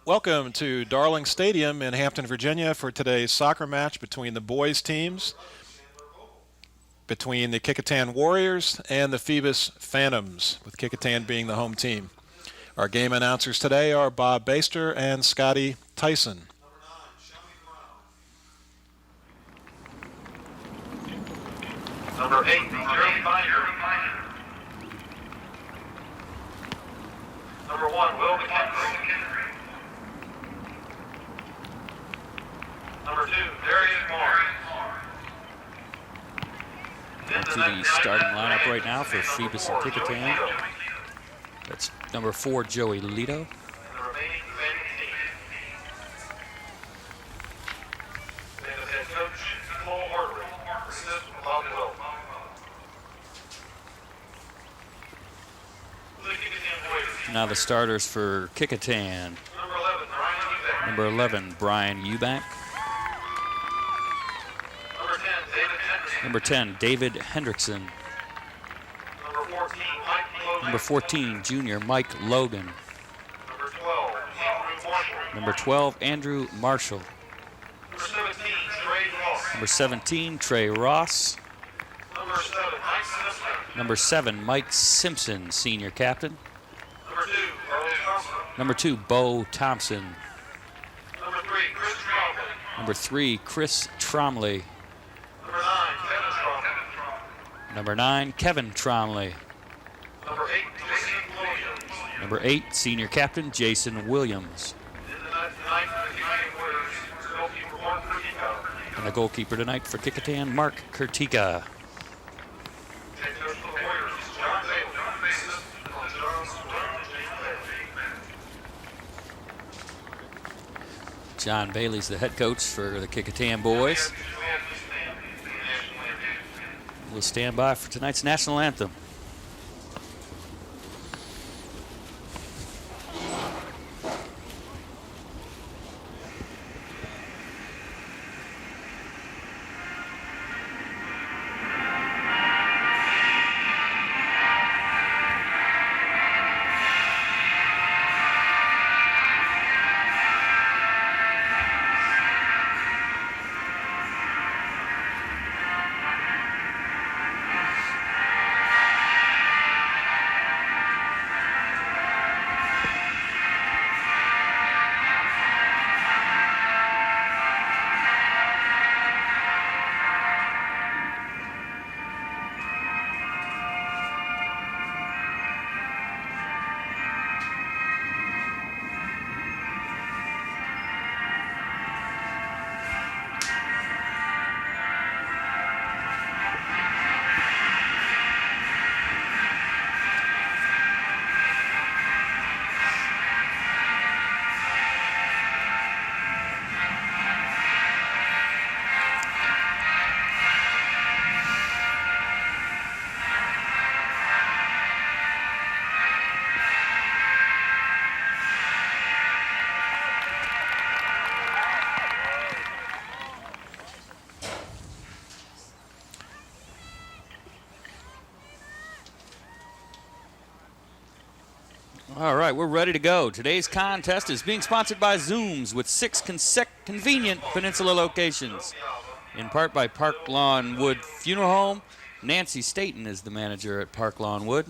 Welcome to Darling Stadium in Hampton, Virginia for today's soccer match between the boys teams, between the Kecoughtan Warriors and the Phoebus Phantoms, with Kecoughtan being the home team. Our game announcers today are Bob Baster and Scotty Tyson. Number 8, Jerry Binder. Number 1, Will McHenry. Number 2, Darius Moore. To the starting lineup right now for Phoebus and Kecoughtan. That's number 4, Joey Lito. Now the starters for Kecoughtan. Number 11, Brian Eubank. Number 10, David Hendrickson. Number 14, Junior Mike Logan. Number 12, Andrew Marshall. Number 17, Trey Ross. Number 7, Mike Simpson, senior captain. Number 2, Bo Thompson. Number 3, Chris Tromley. Number 9, Kevin Tromley. Number 8, senior captain Jason Williams. And the goalkeeper tonight for Kecoughtan, Mark Kurtika. John Bailey's the head coach for the Kecoughtan boys. We'll stand by for tonight's national anthem. All right, we're ready to go. Today's contest is being sponsored by Zooms with 6 convenient Peninsula locations. In part by Park Lawn Wood Funeral Home. Nancy Staten is the manager at Park Lawn Wood.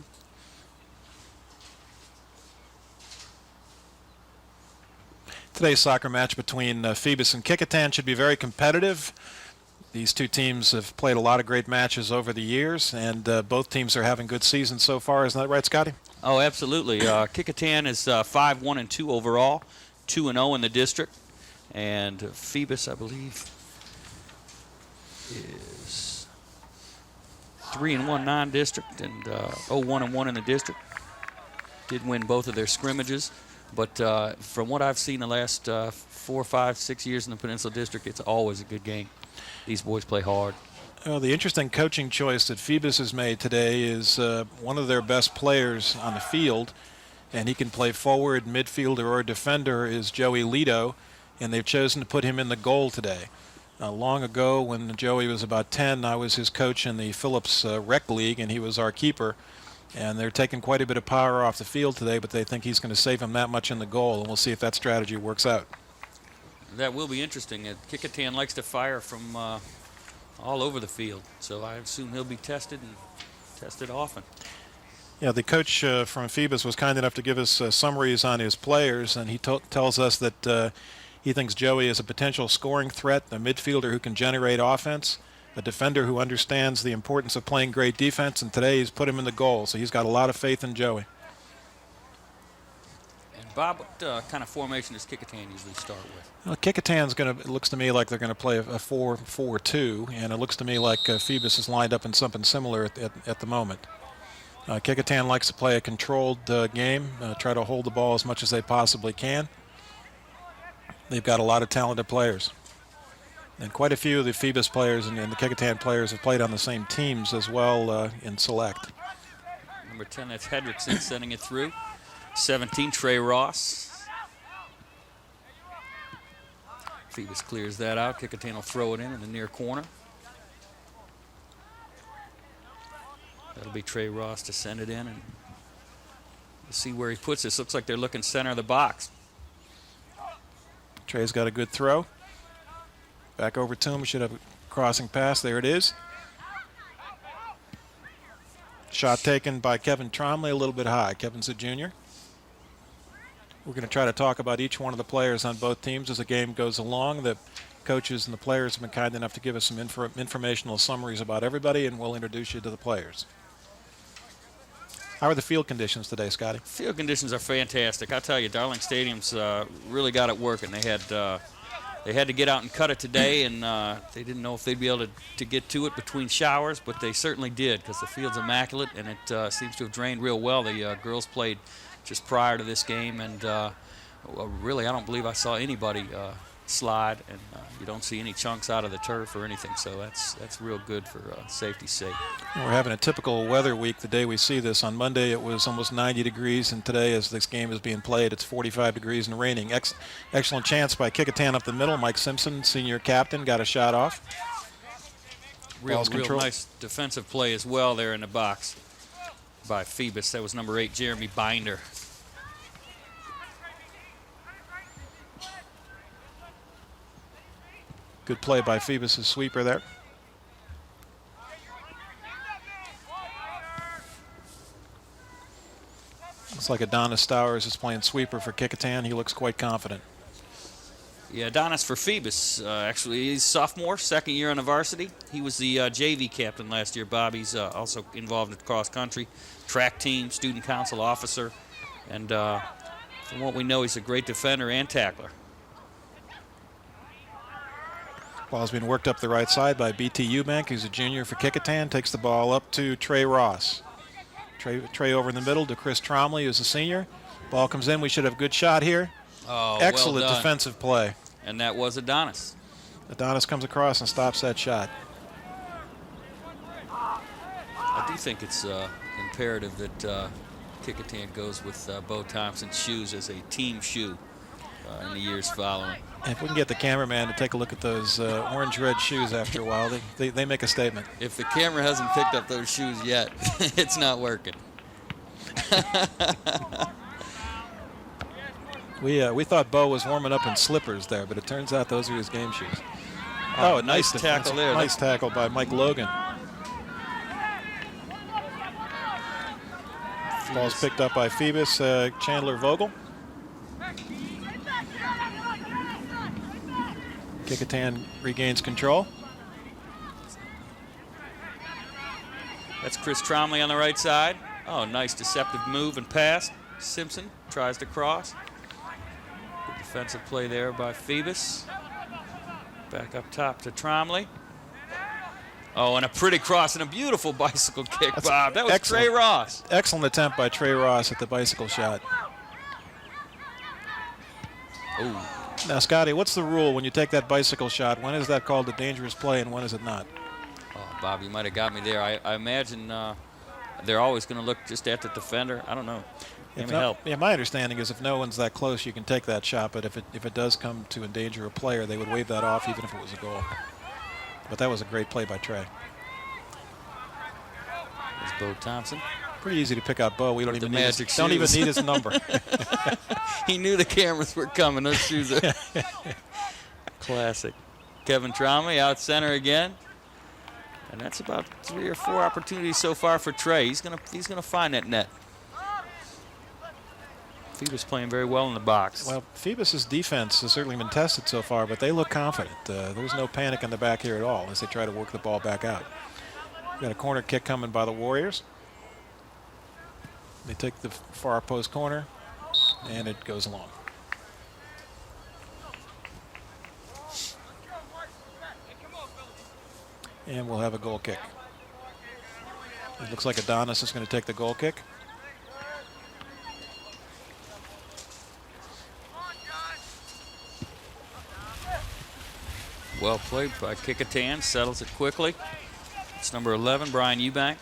Today's soccer match between Phoebus and Kecoughtan should be very competitive. These two teams have played a lot of great matches over the years, and both teams are having good seasons so far. Isn't that right, Scotty? Oh, absolutely. Kecoughtan is 5-1-2 overall, 2-0 in the district. And Phoebus, I believe, is 3-1 non-district and 0-1-1 in the district. Did win both of their scrimmages. But from what I've seen the last 4, 5, 6 years in the Peninsula District, it's always a good game. These boys play hard. Well, the interesting coaching choice that Phoebus has made today is one of their best players on the field, and he can play forward, midfielder, or defender, is Joey Lito, and they've chosen to put him in the goal today. Long ago, when Joey was about 10, I was his coach in the Phillips Rec League, and he was our keeper. And they're taking quite a bit of power off the field today, but they think he's going to save him that much in the goal, and we'll see if that strategy works out. That will be interesting. Kecoughtan likes to fire from all over the field, so I assume he'll be tested and tested often. Yeah, the coach from Phoebus was kind enough to give us summaries on his players, and he tells us that he thinks Joey is a potential scoring threat, a midfielder who can generate offense, a defender who understands the importance of playing great defense, and today he's put him in the goal, so he's got a lot of faith in Joey. And Bob, what kind of formation does Kecoughtan usually start with? Well, Kecoughtan's going to, it looks to me like they're going to play a 4-4-2, and it looks to me like Phoebus is lined up in something similar at the moment. Kecoughtan likes to play a controlled game, try to hold the ball as much as they possibly can. They've got a lot of talented players. And quite a few of the Phoebus players and the Kecoughtan players have played on the same teams as well in select. Number 10, that's Hedrickson sending it through. 17, Trey Ross. Phoebus clears that out. Kecoughtan will throw it in the near corner. That'll be Trey Ross to send it in, and we'll see where he puts this. Looks like they're looking center of the box. Trey's got a good throw. Back over to him. We should have a crossing pass. There it is. Shot taken by Kevin Tromley, a little bit high. Kevin's a junior. We're going to try to talk about each one of the players on both teams as the game goes along. The coaches and the players have been kind enough to give us some informational summaries about everybody, and we'll introduce you to the players. How are the field conditions today, Scotty? Field conditions are fantastic. I tell you, Darling Stadium's really got it working. They had to get out and cut it today, and they didn't know if they'd be able to get to it between showers, but they certainly did because the field's immaculate, and it seems to have drained real well. The girls played just prior to this game, and really I don't believe I saw anybody slide, and you don't see any chunks out of the turf or anything, so that's real good for safety's sake. We're having a typical weather week the day we see this. On Monday it was almost 90 degrees, and today as this game is being played it's 45 degrees and raining. Excellent chance by Kecoughtan up the middle. Mike Simpson, senior captain, got a shot off. Real nice defensive play as well there in the box by Phoebus. That was number 8, Jeremy Binder. Good play by Phoebus' sweeper there. Looks like Adonis Stowers is playing sweeper for Kecoughtan. He looks quite confident. Yeah, Adonis for Phoebus. Actually, he's sophomore, second year on the varsity. He was the JV captain last year. Bobby's also involved in cross country, track team, student council officer. And from what we know, he's a great defender and tackler. Ball's being worked up the right side by BT Eubank, who's a junior for Kecoughtan. Takes the ball up to Trey Ross. Trey over in the middle to Chris Tromley, who's a senior. Ball comes in. We should have a good shot here. Oh, excellent well done. Defensive play. And that was Adonis. Adonis comes across and stops that shot. I do think it's imperative that Kecoughtan goes with Bo Thompson's shoes as a team shoe in the years following. If we can get the cameraman to take a look at those orange-red shoes after a while, they make a statement. If the camera hasn't picked up those shoes yet, it's not working. We thought Bo was warming up in slippers there, but it turns out those are his game shoes. Oh, a nice tackle there. Nice tackle by Mike Logan. Ball's picked up by Phoebus, Chandler Vogel. Kecoughtan regains control. That's Chris Tromley on the right side. Oh, nice deceptive move and pass. Simpson tries to cross. Good defensive play there by Phoebus. Back up top to Tromley. Oh, and a pretty cross and a beautiful bicycle kick, Bob. That was Trey Ross. Excellent attempt by Trey Ross at the bicycle shot. Ooh. Now, Scotty, what's the rule when you take that bicycle shot? When is that called a dangerous play and when is it not? Oh, Bob, you might have got me there. I imagine they're always going to look just at the defender. I don't know. Give me help. Yeah, my understanding is if no one's that close, you can take that shot. But if it does come to endanger a player, they would wave that off even if it was a goal. But that was a great play by Trey. There's Bo Thompson. Pretty easy to pick out Bo. We don't With even the need magic don't even shoes. need his number. He knew the cameras were coming. Those shoes are classic. Kevin Tromley out center again. And that's about 3 or 4 opportunities so far for Trey. He's gonna find that net. Phoebus playing very well in the box. Well, Phoebus's defense has certainly been tested so far, but they look confident. There's no panic in the back here at all as they try to work the ball back out. Got a corner kick coming by the Warriors. They take the far post corner, and it goes along. And we'll have a goal kick. It looks like Adonis is going to take the goal kick. Well played by Kecoughtan, settles it quickly. It's number 11, Brian Eubank.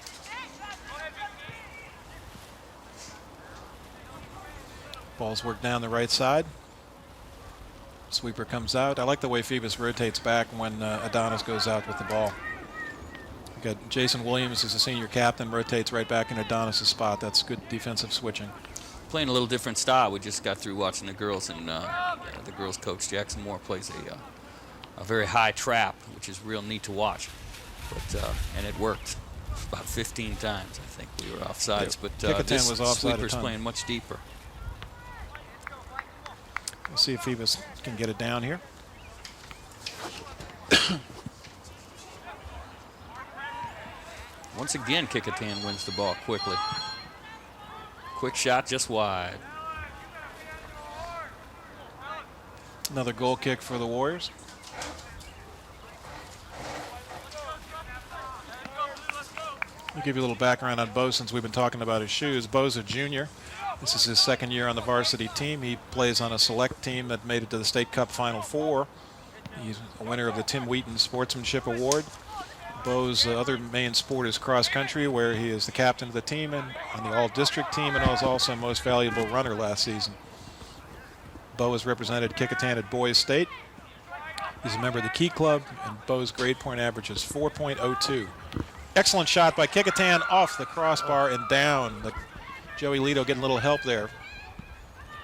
Ball's worked down the right side. Sweeper comes out. I like the way Phoebus rotates back when Adonis goes out with the ball. We've got Jason Williams, who's the senior captain, rotates right back in Adonis' spot. That's good defensive switching. Playing a little different style. We just got through watching the girls, and the girls' coach Jackson Moore plays a very high trap, which is real neat to watch. But and it worked about 15 times. I think we were offsides, Yeah, but this was offside sweeper's playing much deeper. We'll see if Phoebus can get it down here. Once again, Kecoughtan wins the ball quickly. Quick shot just wide. Another goal kick for the Warriors. I'll give you a little background on Bo since we've been talking about his shoes. Bo's a junior. This is his second year on the varsity team. He plays on a select team that made it to the State Cup Final Four. He's a winner of the Tim Wheaton Sportsmanship Award. Bo's other main sport is cross country, where he is the captain of the team and on the all-district team, and was also most valuable runner last season. Bo has represented Kecoughtan at Boys State. He's a member of the Key Club, and Bo's grade point average is 4.02. Excellent shot by Kecoughtan off the crossbar and down. Joey Lito getting a little help there.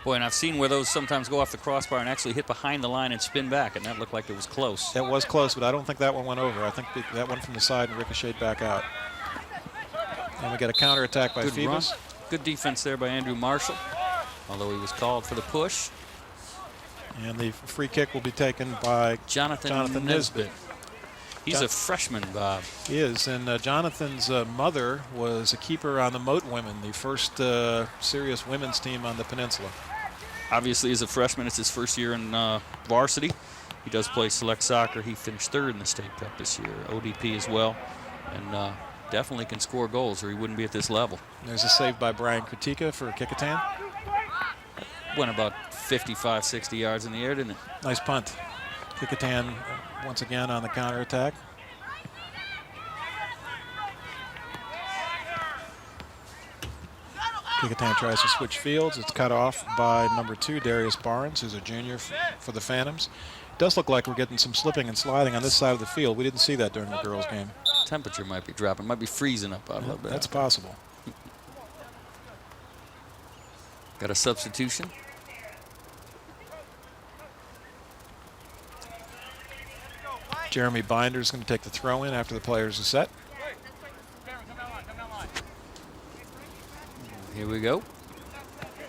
Boy, and I've seen where those sometimes go off the crossbar and actually hit behind the line and spin back, and that looked like it was close. That was close, but I don't think that one went over. I think that one from the side and ricocheted back out. And we got a counterattack by Phoebus. Run. Good defense there by Andrew Marshall, although he was called for the push. And the free kick will be taken by Jonathan Nesbitt. He's a freshman, Bob. He is, and Jonathan's mother was a keeper on the Moat Women, the first serious women's team on the peninsula. Obviously, as a freshman, it's his first year in varsity. He does play select soccer. He finished 3rd in the State Cup this year, ODP as well, and definitely can score goals or he wouldn't be at this level. There's a save by Brian Kritika for Kecoughtan. Went about 55, 60 yards in the air, didn't it? Nice punt. Kecoughtan once again on the counterattack. Kecoughtan tries to switch fields. It's cut off by number 2, Darius Barnes, who's a junior for the Phantoms. It does look like we're getting some slipping and sliding on this side of the field. We didn't see that during the girls' game. Temperature might be dropping, might be freezing up out a little bit. That's possible. Got a substitution. Jeremy Binder is going to take the throw in after the players are set. Here we go.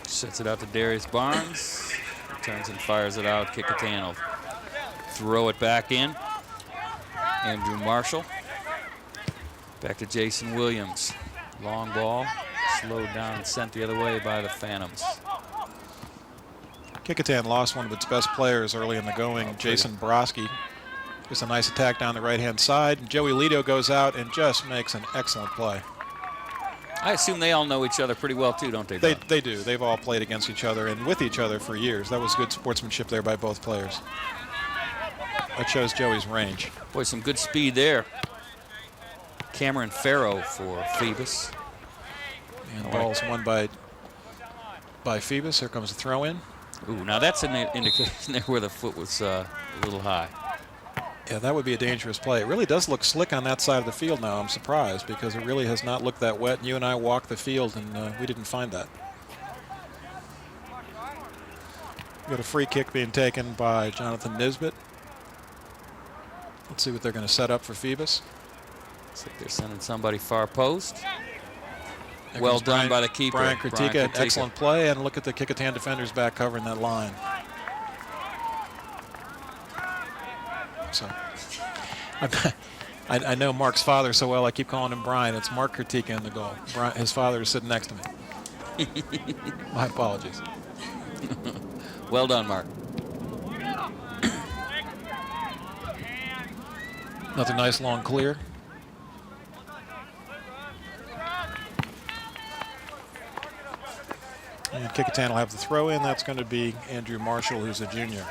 Sets it out to Darius Barnes. Turns and fires it out. Kecoughtan will throw it back in. Andrew Marshall. Back to Jason Williams. Long ball. Slowed down and sent the other way by the Phantoms. Kecoughtan lost one of its best players early in the going, Jason Broski. There's a nice attack down the right-hand side. Joey Lito goes out and just makes an excellent play. I assume they all know each other pretty well, too, don't they? They do. They've all played against each other and with each other for years. That was good sportsmanship there by both players. That shows Joey's range. Boy, some good speed there. Cameron Farrow for Phoebus. And the ball's won by Phoebus. Here comes the throw-in. Ooh, now that's an indication there where the foot was a little high. Yeah, that would be a dangerous play. It really does look slick on that side of the field now. I'm surprised because it really has not looked that wet. You and I walked the field, and we didn't find that. We got a free kick being taken by Jonathan Nisbet. Let's see what they're going to set up for Phoebus. Looks like they're sending somebody far post. There Well goes done by the keeper. Brian Kecoughtan, excellent play, and look at the Kecoughtan defenders back covering that line. So, I know Mark's father so well, I keep calling him Brian. It's Mark Kecoughtan in the goal. His father is sitting next to me. My apologies. Well done, Mark. Another nice long clear. And Kecoughtan will have the throw in. That's going to be Andrew Marshall, who's a junior.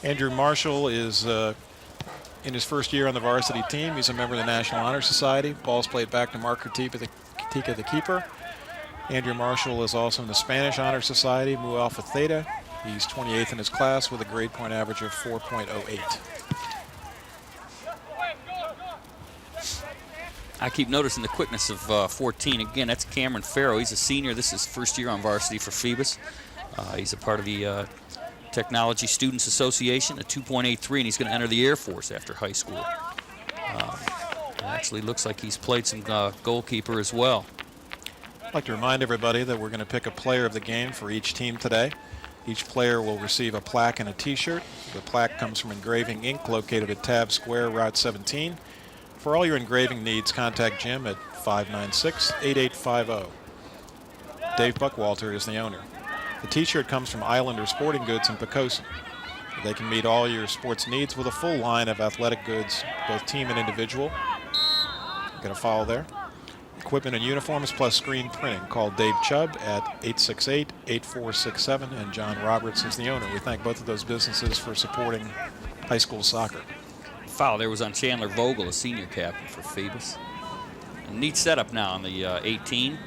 Andrew Marshall is in his first year on the varsity team. He's a member of the National Honor Society. Ball's played back to Mark Katika, the keeper. Andrew Marshall is also in the Spanish Honor Society, Mu Alpha Theta. He's 28th in his class with a grade point average of 4.08. I keep noticing the quickness of 14. Again, that's Cameron Farrow. He's a senior. This is first year on varsity for Phoebus. He's a part of the Technology Students Association, a 2.83, and he's going to enter the Air Force after high school. It actually looks like he's played some goalkeeper as well. I'd like to remind everybody that we're going to pick a player of the game for each team today. Each player will receive a plaque and a t-shirt. The plaque comes from Engraving Inc., located at Tab Square, Route 17. For all your engraving needs, contact Jim at 596-8850. Dave Buckwalter is the owner. The t-shirt comes from Islander Sporting Goods in Kecoughtan. They can meet all your sports needs with a full line of athletic goods, both team and individual. Got a follow there. Equipment and uniforms plus screen printing. Call Dave Chubb at 868-8467, and John Roberts is the owner. We thank both of those businesses for supporting high school soccer. Foul there was on Chandler Vogel, a senior captain for Phoebus. A neat setup now on the 18.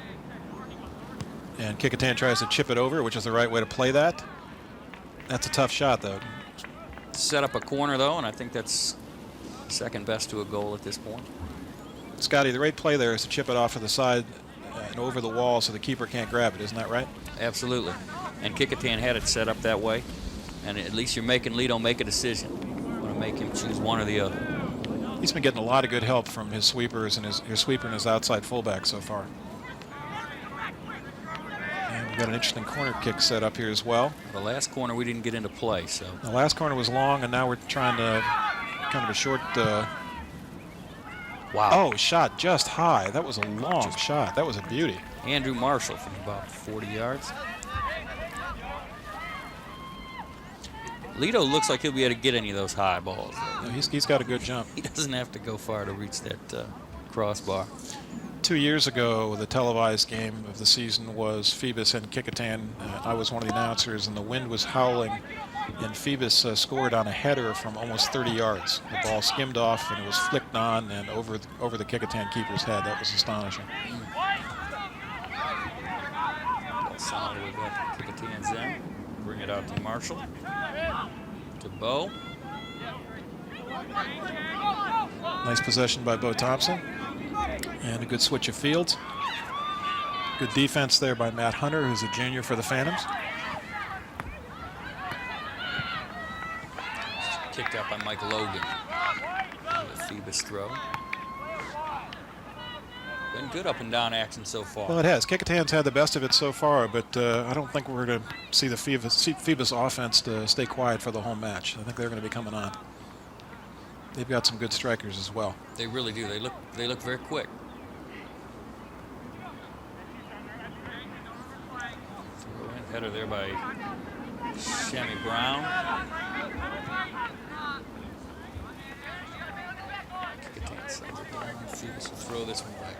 And Kecoughtan tries to chip it over, which is the right way to play that. That's a tough shot, though. Set up a corner, though, and I think that's second best to a goal at this point. Scotty, the right play there is to chip it off to the side and over the wall so the keeper can't grab it. Isn't that right? Absolutely. And Kecoughtan had it set up that way. And at least you're making Lito make a decision. You want to make him choose one or the other. He's been getting a lot of good help from his sweepers and his sweeper and his outside fullback so far. And we've got an interesting corner kick set up here as well. The last corner we didn't get into play, so. The last corner was long, and now we're trying to kind of a short. Wow. Oh, shot just high. That was a long shot. That was a beauty. Andrew Marshall from about 40 yards. Lito looks like he'll be able to get any of those high balls. No, he's got a good jump. He doesn't have to go far to reach that crossbar. 2 years ago, the televised game of the season was Phoebus and Kecoughtan. I was one of the announcers, and the wind was howling, and Phoebus scored on a header from almost 30 yards. The ball skimmed off, and it was flicked on and over the Kecoughtan keeper's head. That was astonishing. Solid with that. Kecoughtan's in. Bring it out to Marshall. To Bo. Nice possession by Bo Thompson. And a good switch of fields. Good defense there by Matt Hunter, who's a junior for the Phantoms. Kicked out by Mike Logan. The Phoebus throw. Been good up and down action so far. Well, it has. Kecoughtan's had the best of it so far, but I don't think we're going to see the Phoebus offense to stay quiet for the whole match. I think they're going to be coming on. They've got some good strikers as well. They really do. They look very quick. Throw in header there by Shammy Brown. Kecoughtan sends it down. Phoebus will throw this one back.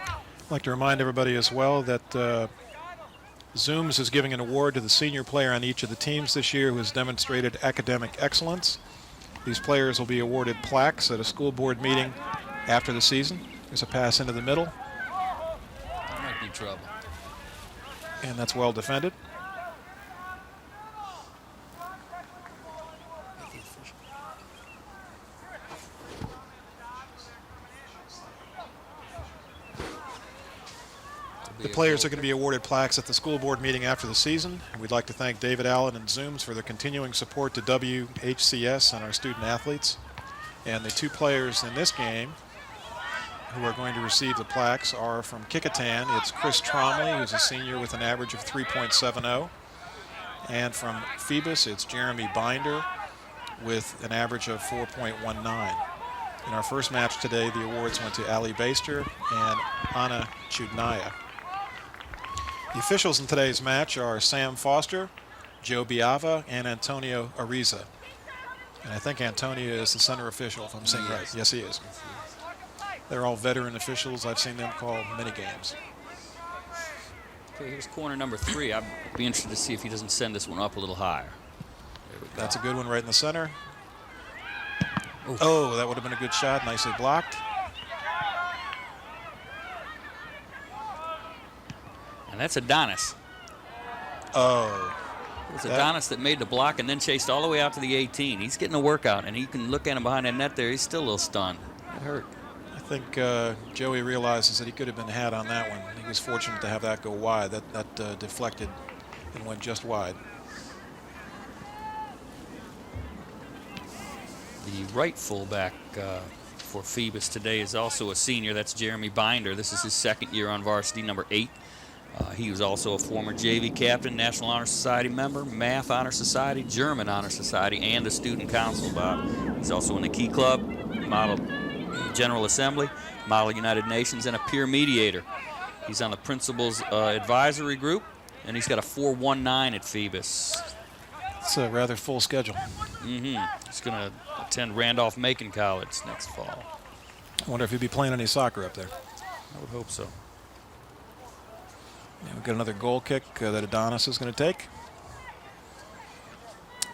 I'd like to remind everybody as well that Zooms is giving an award to the senior player on each of the teams this year who has demonstrated academic excellence. These players will be awarded plaques at a school board meeting after the season. There's a pass into the middle. That might be trouble. And that's well defended. The players are going to be awarded plaques at the school board meeting after the season. And we'd like to thank David Allen and Zooms for their continuing support to WHCS and our student athletes. And the two players in this game who are going to receive the plaques are from Kecoughtan. It's Chris Tromley, who's a senior with an average of 3.70. And from Phoebus, it's Jeremy Binder with an average of 4.19. In our first match today, the awards went to Ali Baster and Anna Chudnaya. The officials in today's match are Sam Foster, Joe Biava, and Antonio Ariza. And I think Antonio is the center official, if I'm saying right. Yes, he is. They're all veteran officials. I've seen them call many games. Okay, here's corner number 3. I'd be interested to see if he doesn't send this one up a little higher. There we go. That's a good one right in the center. Oh, that would have been a good shot. Nicely blocked. And that's Adonis. Oh. It was Adonis that made the block and then chased all the way out to the 18. He's getting a workout, and you can look at him behind that net there. He's still a little stunned. That hurt. I think Joey realizes that he could have been had on that one. He was fortunate to have that go wide. That deflected and went just wide. The right fullback for Phoebus today is also a senior. That's Jeremy Binder. This is his second year on varsity, number 8. He was also a former JV captain, National Honor Society member, Math Honor Society, German Honor Society, and a student council. He's also in the Key Club, Model General Assembly, Model United Nations, and a peer mediator. He's on the Principals Advisory Group, and he's got a 4.19 at Phoebus. It's a rather full schedule. He's going to attend Randolph-Macon College next fall. I wonder if he'd be playing any soccer up there. I would hope so. Yeah, we've got another goal kick that Adonis is going to take.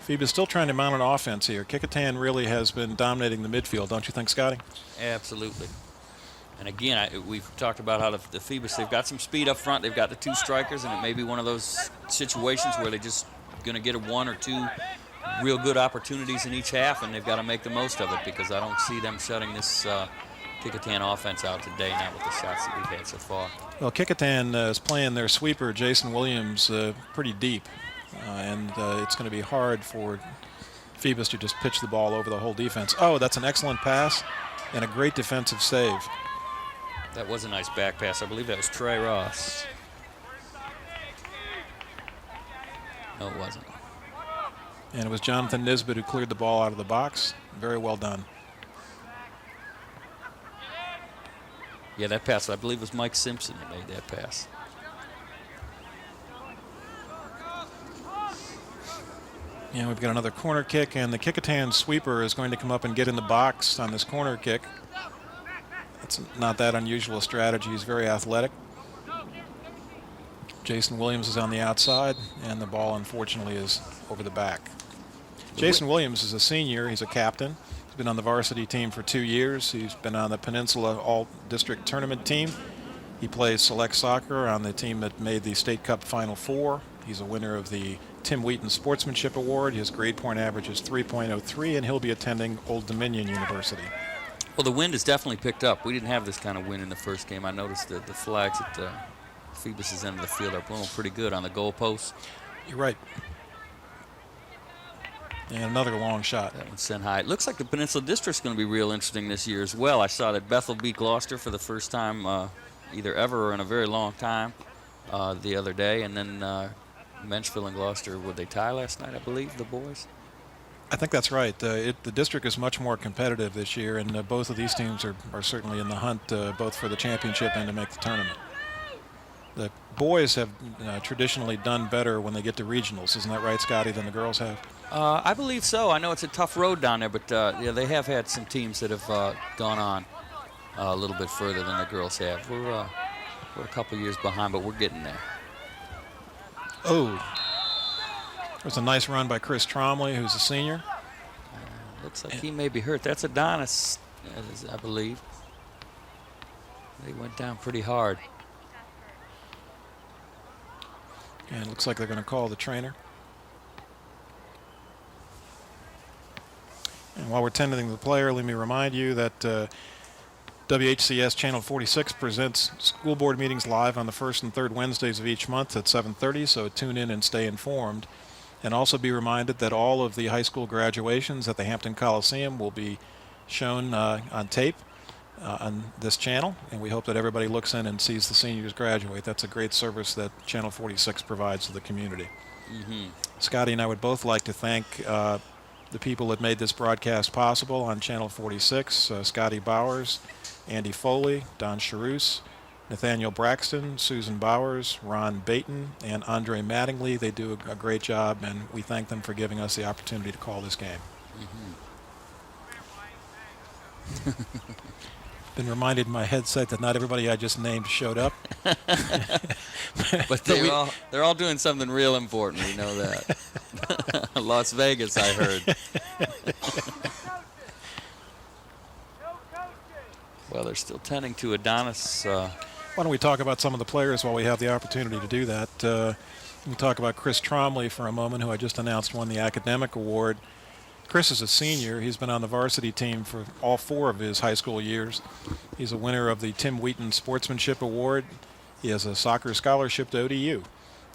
Phoebus still trying to mount an offense here. Kecoughtan really has been dominating the midfield, don't you think, Scotty? Absolutely. And again, we've talked about how the Phoebus, they've got some speed up front. They've got the 2 strikers, and it may be one of those situations where they're just going to get 1 or 2 real good opportunities in each half, and they've got to make the most of it, because I don't see them shutting this Kecoughtan offense out today, not with the shots that we've had so far. Well, Kecoughtan is playing their sweeper, Jason Williams, pretty deep. And it's going to be hard for Phoebus to just pitch the ball over the whole defense. Oh, that's an excellent pass and a great defensive save. That was a nice back pass. I believe that was Trey Ross. No, it wasn't. And it was Jonathan Nisbet who cleared the ball out of the box. Very well done. Yeah, that pass, I believe, was Mike Simpson that made that pass. Yeah, we've got another corner kick, and the Kecoughtan sweeper is going to come up and get in the box on this corner kick. It's not that unusual a strategy. He's very athletic. Jason Williams is on the outside, and the ball, unfortunately, is over the back. Jason Williams is a senior. He's a captain. He's been on the varsity team for 2 years. He's been on the Peninsula All-District Tournament team. He plays select soccer on the team that made the State Cup Final Four. He's a winner of the Tim Wheaton Sportsmanship Award. His grade point average is 3.03, and he'll be attending Old Dominion University. Well, the wind has definitely picked up. We didn't have this kind of wind in the first game. I noticed that the flags at Phoebus' end of the field are blowing pretty good on the goalposts. You're right. And another long shot. That one's sent high. It looks like the Peninsula District's going to be real interesting this year as well. I saw that Bethel beat Gloucester for the first time either ever or in a very long time the other day. And then Menchville and Gloucester, would they tie last night, I believe, the boys? I think that's right. The district is much more competitive this year, and both of these teams are certainly in the hunt both for the championship and to make the tournament. The boys have traditionally done better when they get to regionals. Isn't that right, Scotty, than the girls have? I believe so. I know it's a tough road down there, but yeah, they have had some teams that have gone on a little bit further than the girls have. We're a couple years behind, but we're getting there. Oh, there's a nice run by Chris Tromley, who's a senior. Looks like he may be hurt. That's Adonis, I believe. They went down pretty hard. And it looks like they're going to call the trainer. And while we're tending the player, let me remind you that WHCS Channel 46 presents school board meetings live on the first and third Wednesdays of each month at 7:30, so tune in and stay informed. And also be reminded that all of the high school graduations at the Hampton Coliseum will be shown on tape on this channel, and we hope that everybody looks in and sees the seniors graduate. That's a great service that Channel 46 provides to the community. Scotty and I would both like to thank the people that made this broadcast possible on Channel 46, Scotty Bowers, Andy Foley, Don Charus, Nathaniel Braxton, Susan Bowers, Ron Baton, and Andre Mattingly. They do a great job, and we thank them for giving us the opportunity to call this game. Been reminded in my headset that not everybody I just named showed up. But they're all doing something real important. We know that. Las Vegas, I heard. Well, they're still tending to Adonis. Why don't we talk about some of the players while we have the opportunity to do that? We'll talk about Chris Tromley for a moment, who I just announced won the academic award. Chris is a senior. He's been on the varsity team for all 4 of his high school years. He's a winner of the Tim Wheaton Sportsmanship Award. He has a soccer scholarship to ODU.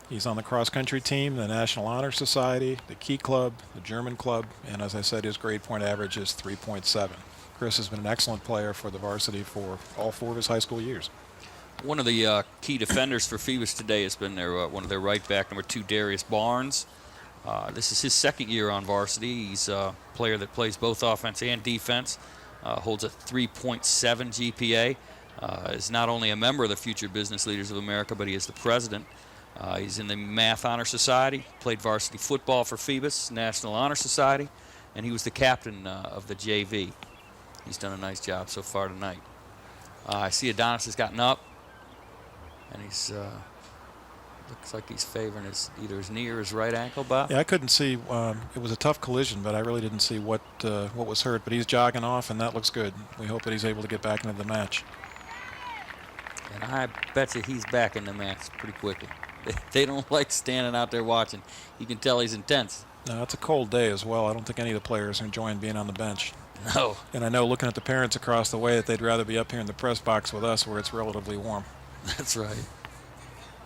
He's on the cross-country team, the National Honor Society, the Key Club, the German Club, and as I said, his grade point average is 3.7. Chris has been an excellent player for the varsity for all 4 of his high school years. One of the key defenders for Phoebus today has been one of their right back, number 2, Darius Barnes. This is his 2nd year on varsity. He's a player that plays both offense and defense, holds a 3.7 GPA, is not only a member of the Future Business Leaders of America, but he is the president. He's in the Math Honor Society, played varsity football for Phoebus, National Honor Society, and he was the captain of the JV. He's done a nice job so far tonight. I see Adonis has gotten up, and he's looks like he's favoring either his knee or his right ankle, Bob. Yeah, I couldn't see. It was a tough collision, but I really didn't see what was hurt. But he's jogging off, and that looks good. We hope that he's able to get back into the match. And I bet you he's back in the match pretty quickly. They don't like standing out there watching. You can tell he's intense. No, it's a cold day as well. I don't think any of the players are enjoying being on the bench. No. And I know, looking at the parents across the way, that they'd rather be up here in the press box with us where it's relatively warm. That's right.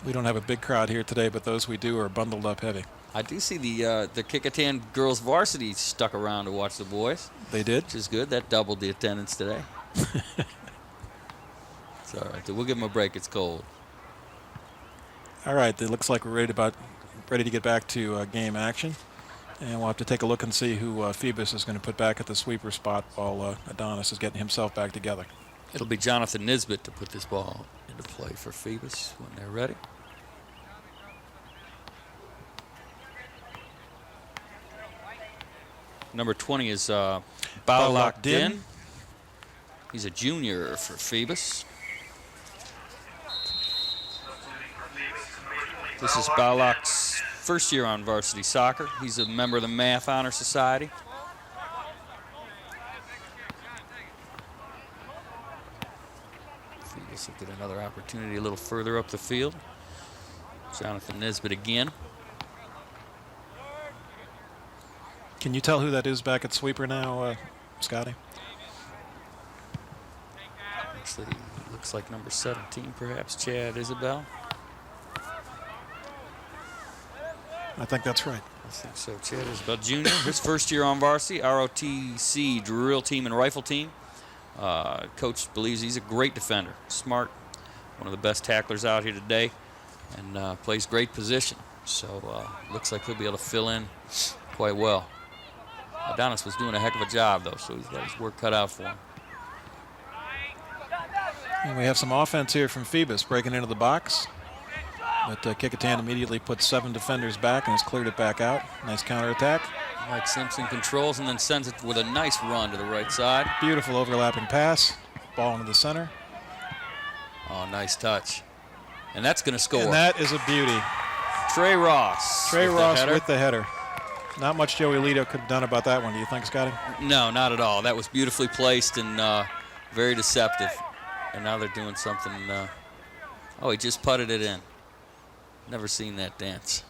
We don't have a big crowd here today, but those we do are bundled up heavy. I do see the Kecoughtan girls varsity stuck around to watch the boys. They did? Which is good. That doubled the attendance today. It's all right. We'll give them a break. It's cold. All right. It looks like we're ready to get back to game action. And we'll have to take a look and see who Phoebus is going to put back at the sweeper spot while Adonis is getting himself back together. It'll be Jonathan Nisbet to put this ball into play for Phoebus when they're ready. Number 20 is Balak Din. He's a junior for Phoebus. This is Balak's first year on varsity soccer. He's a member of the Math Honor Society. Phoebus will get another opportunity a little further up the field. Jonathan Nisbet again. Can you tell who that is back at sweeper now, Scotty? Looks like number 17, perhaps, Chad Isabel. I think that's right. I think so. Chad Isabel Jr., his first year on varsity, ROTC drill team and rifle team. Coach believes he's a great defender, smart, one of the best tacklers out here today, and plays great position. So looks like he'll be able to fill in quite well. Adonis was doing a heck of a job, though, so he's got his work cut out for him. And we have some offense here from Phoebus breaking into the box. But Kecoughtan immediately puts 7 defenders back and has cleared it back out. Nice counterattack. Mike Simpson controls and then sends it with a nice run to the right side. Beautiful overlapping pass. Ball into the center. Oh, nice touch. And that's going to score. And that is a beauty. Trey Ross. Trey Ross with the header. Not much Joey Lito could have done about that one, do you think, Scotty? No, not at all. That was beautifully placed and very deceptive. And now they're doing something. Oh, he just putted it in. Never seen that dance.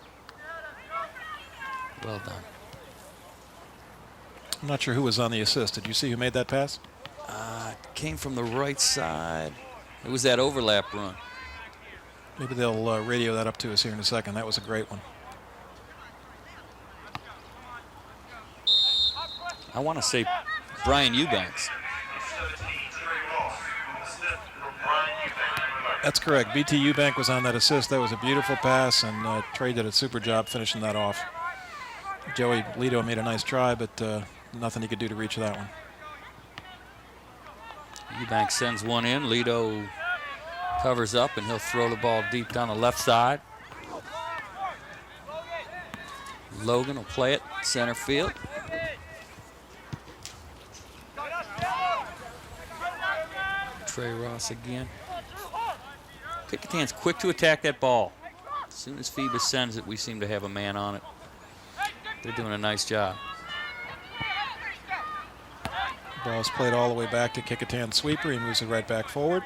Well done. I'm not sure who was on the assist. Did you see who made that pass? I Came from the right side. It was that overlap run. Maybe they'll radio that up to us here in a second. That was a great one. I want to say Brian Eubanks. 17, Trey Ross. Assist from Brian Eubanks. That's correct. BT Eubank was on that assist. That was a beautiful pass, and Trey did a super job finishing that off. Joey Lito made a nice try, but nothing he could do to reach that one. Eubanks sends one in. Lito covers up, and he'll throw the ball deep down the left side. Logan will play it center field. Trey Ross again. Kecoughtan's quick to attack that ball. As soon as Phoebus sends it, we seem to have a man on it. They're doing a nice job. Ball's played all the way back to Kecoughtan sweeper. He moves it right back forward.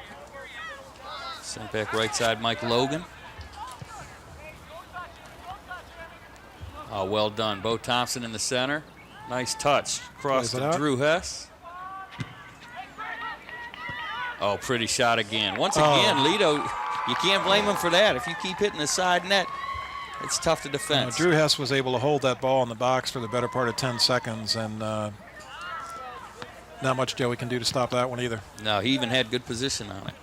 Sent back right side, Mike Logan. Oh, well done. Bo Thompson in the center. Nice touch. Cross Plays it to out. Drew Hess. Oh, pretty shot again. Once again, Lito, you can't blame him for that. If you keep hitting the side net, it's tough to defend. Drew Hess was able to hold that ball in the box for the better part of 10 seconds, and not much Joey can do to stop that one either. No, he even had good position on it.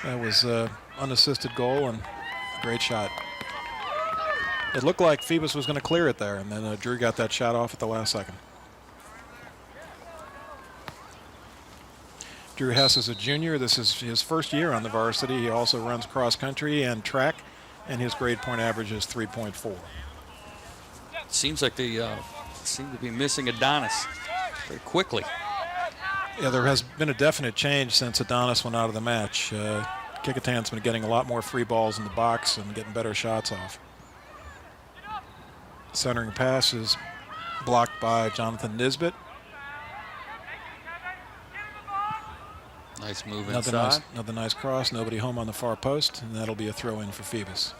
That was unassisted goal and a great shot. It looked like Phoebus was going to clear it there, and then Drew got that shot off at the last second. Drew Hess is a junior. This is his first year on the varsity. He also runs cross country and track, and his grade point average is 3.4. Seems like they seem to be missing Adonis very quickly. Yeah, there has been a definite change since Adonis went out of the match. Kecoughtan's been getting a lot more free balls in the box and getting better shots off. Centering pass is blocked by Jonathan Nisbet. Nice move inside. Another nice cross. Nobody home on the far post, and that'll be a throw in for Phoebus.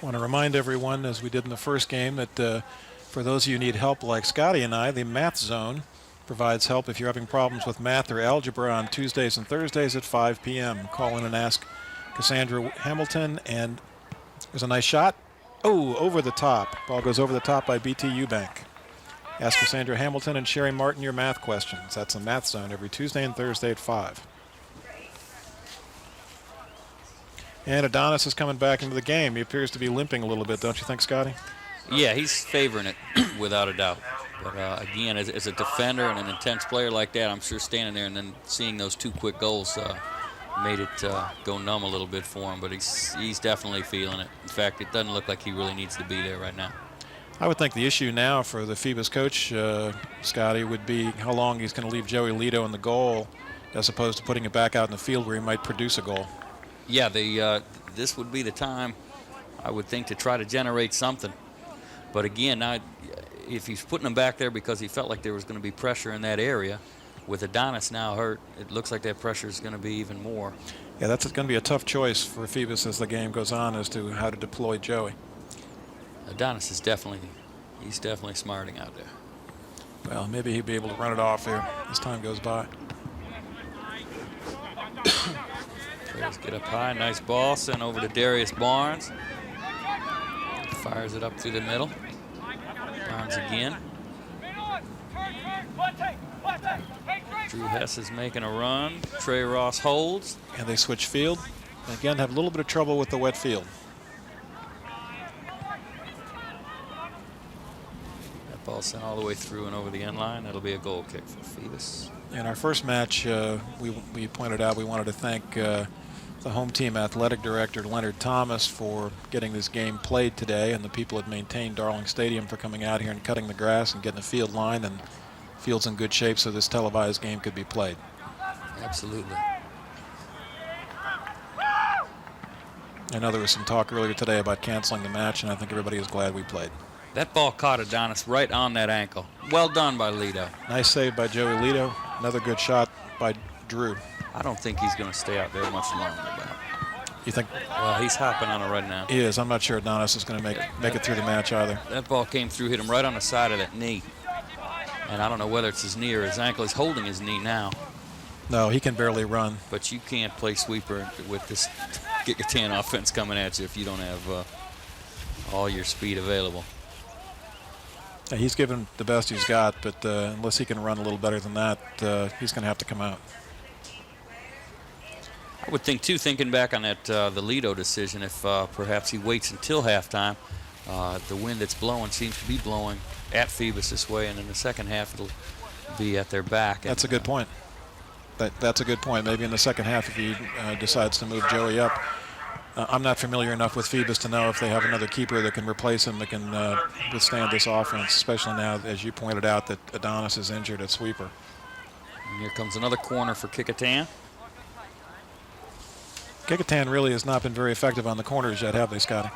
I want to remind everyone, as we did in the first game, that for those of you who need help like Scotty and I, the Math Zone provides help if you're having problems with math or algebra on Tuesdays and Thursdays at 5 p.m. Call in and ask Cassandra Hamilton, and there's a nice shot. Oh, over the top. Ball goes over the top by BT Eubank. Ask Cassandra Hamilton and Sherry Martin your math questions. That's the Math Zone every Tuesday and Thursday at 5. And Adonis is coming back into the game. He appears to be limping a little bit, don't you think, Scotty? Yeah, he's favoring it without a doubt. But again, as a defender and an intense player like that, I'm sure standing there and then seeing those two quick goals made it go numb a little bit for him. But he's definitely feeling it. In fact, it doesn't look like he really needs to be there right now. I would think the issue now for the Phoebus coach, Scotty, would be how long he's going to leave Joey Lito in the goal as opposed to putting it back out in the field where he might produce a goal. Yeah, this would be the time, I would think, to try to generate something. But again, now, if he's putting him back there because he felt like there was going to be pressure in that area, with Adonis now hurt, it looks like that pressure is going to be even more. Yeah, that's going to be a tough choice for Phoebus as the game goes on as to how to deploy Joey. Adonis is definitely smarting out there. Well, maybe he'll be able to run it off here as time goes by. Let's get up high. Nice ball sent over to Darius Barnes. Fires it up through the middle. Barnes again. Drew Hess is making a run. Trey Ross holds. And they switch field. And again, have a little bit of trouble with the wet field. That ball sent all the way through and over the end line. That'll be a goal kick for Phoebus. In our first match, we pointed out we wanted to thank the home team athletic director, Leonard Thomas, for getting this game played today, and the people at Maintain Darling Stadium for coming out here and cutting the grass and getting the field line and field's in good shape so this televised game could be played. Absolutely. I know there was some talk earlier today about canceling the match, and I think everybody is glad we played. That ball caught Adonis right on that ankle. Well done by Lito. Nice save by Joey Lito. Another good shot by Drew. I don't think he's going to stay out there much longer. You think Well, he's hopping on it right now. he is? I'm not sure Adonis is going to make it through the match either. That ball came through, hit him right on the side of that knee. And I don't know whether it's his knee or his ankle. He's holding his knee now. No, he can barely run. But you can't play sweeper with this Kecoughtan offense coming at you if you don't have all your speed available. Yeah, he's given the best he's got, but unless he can run a little better than that, he's going to have to come out. I would think, too, thinking back on that the Lido decision, if perhaps he waits until halftime, the wind that's blowing seems to be blowing at Phoebus this way, and in the second half it'll be at their back. That's a good point. That's a good point. Maybe in the second half if he decides to move Joey up. I'm not familiar enough with Phoebus to know if they have another keeper that can replace him that can withstand this offense, especially now, as you pointed out, that Adonis is injured at sweeper. And here comes another corner for Kecoughtan. Kecoughtan really has not been very effective on the corners yet, have they, Scotty?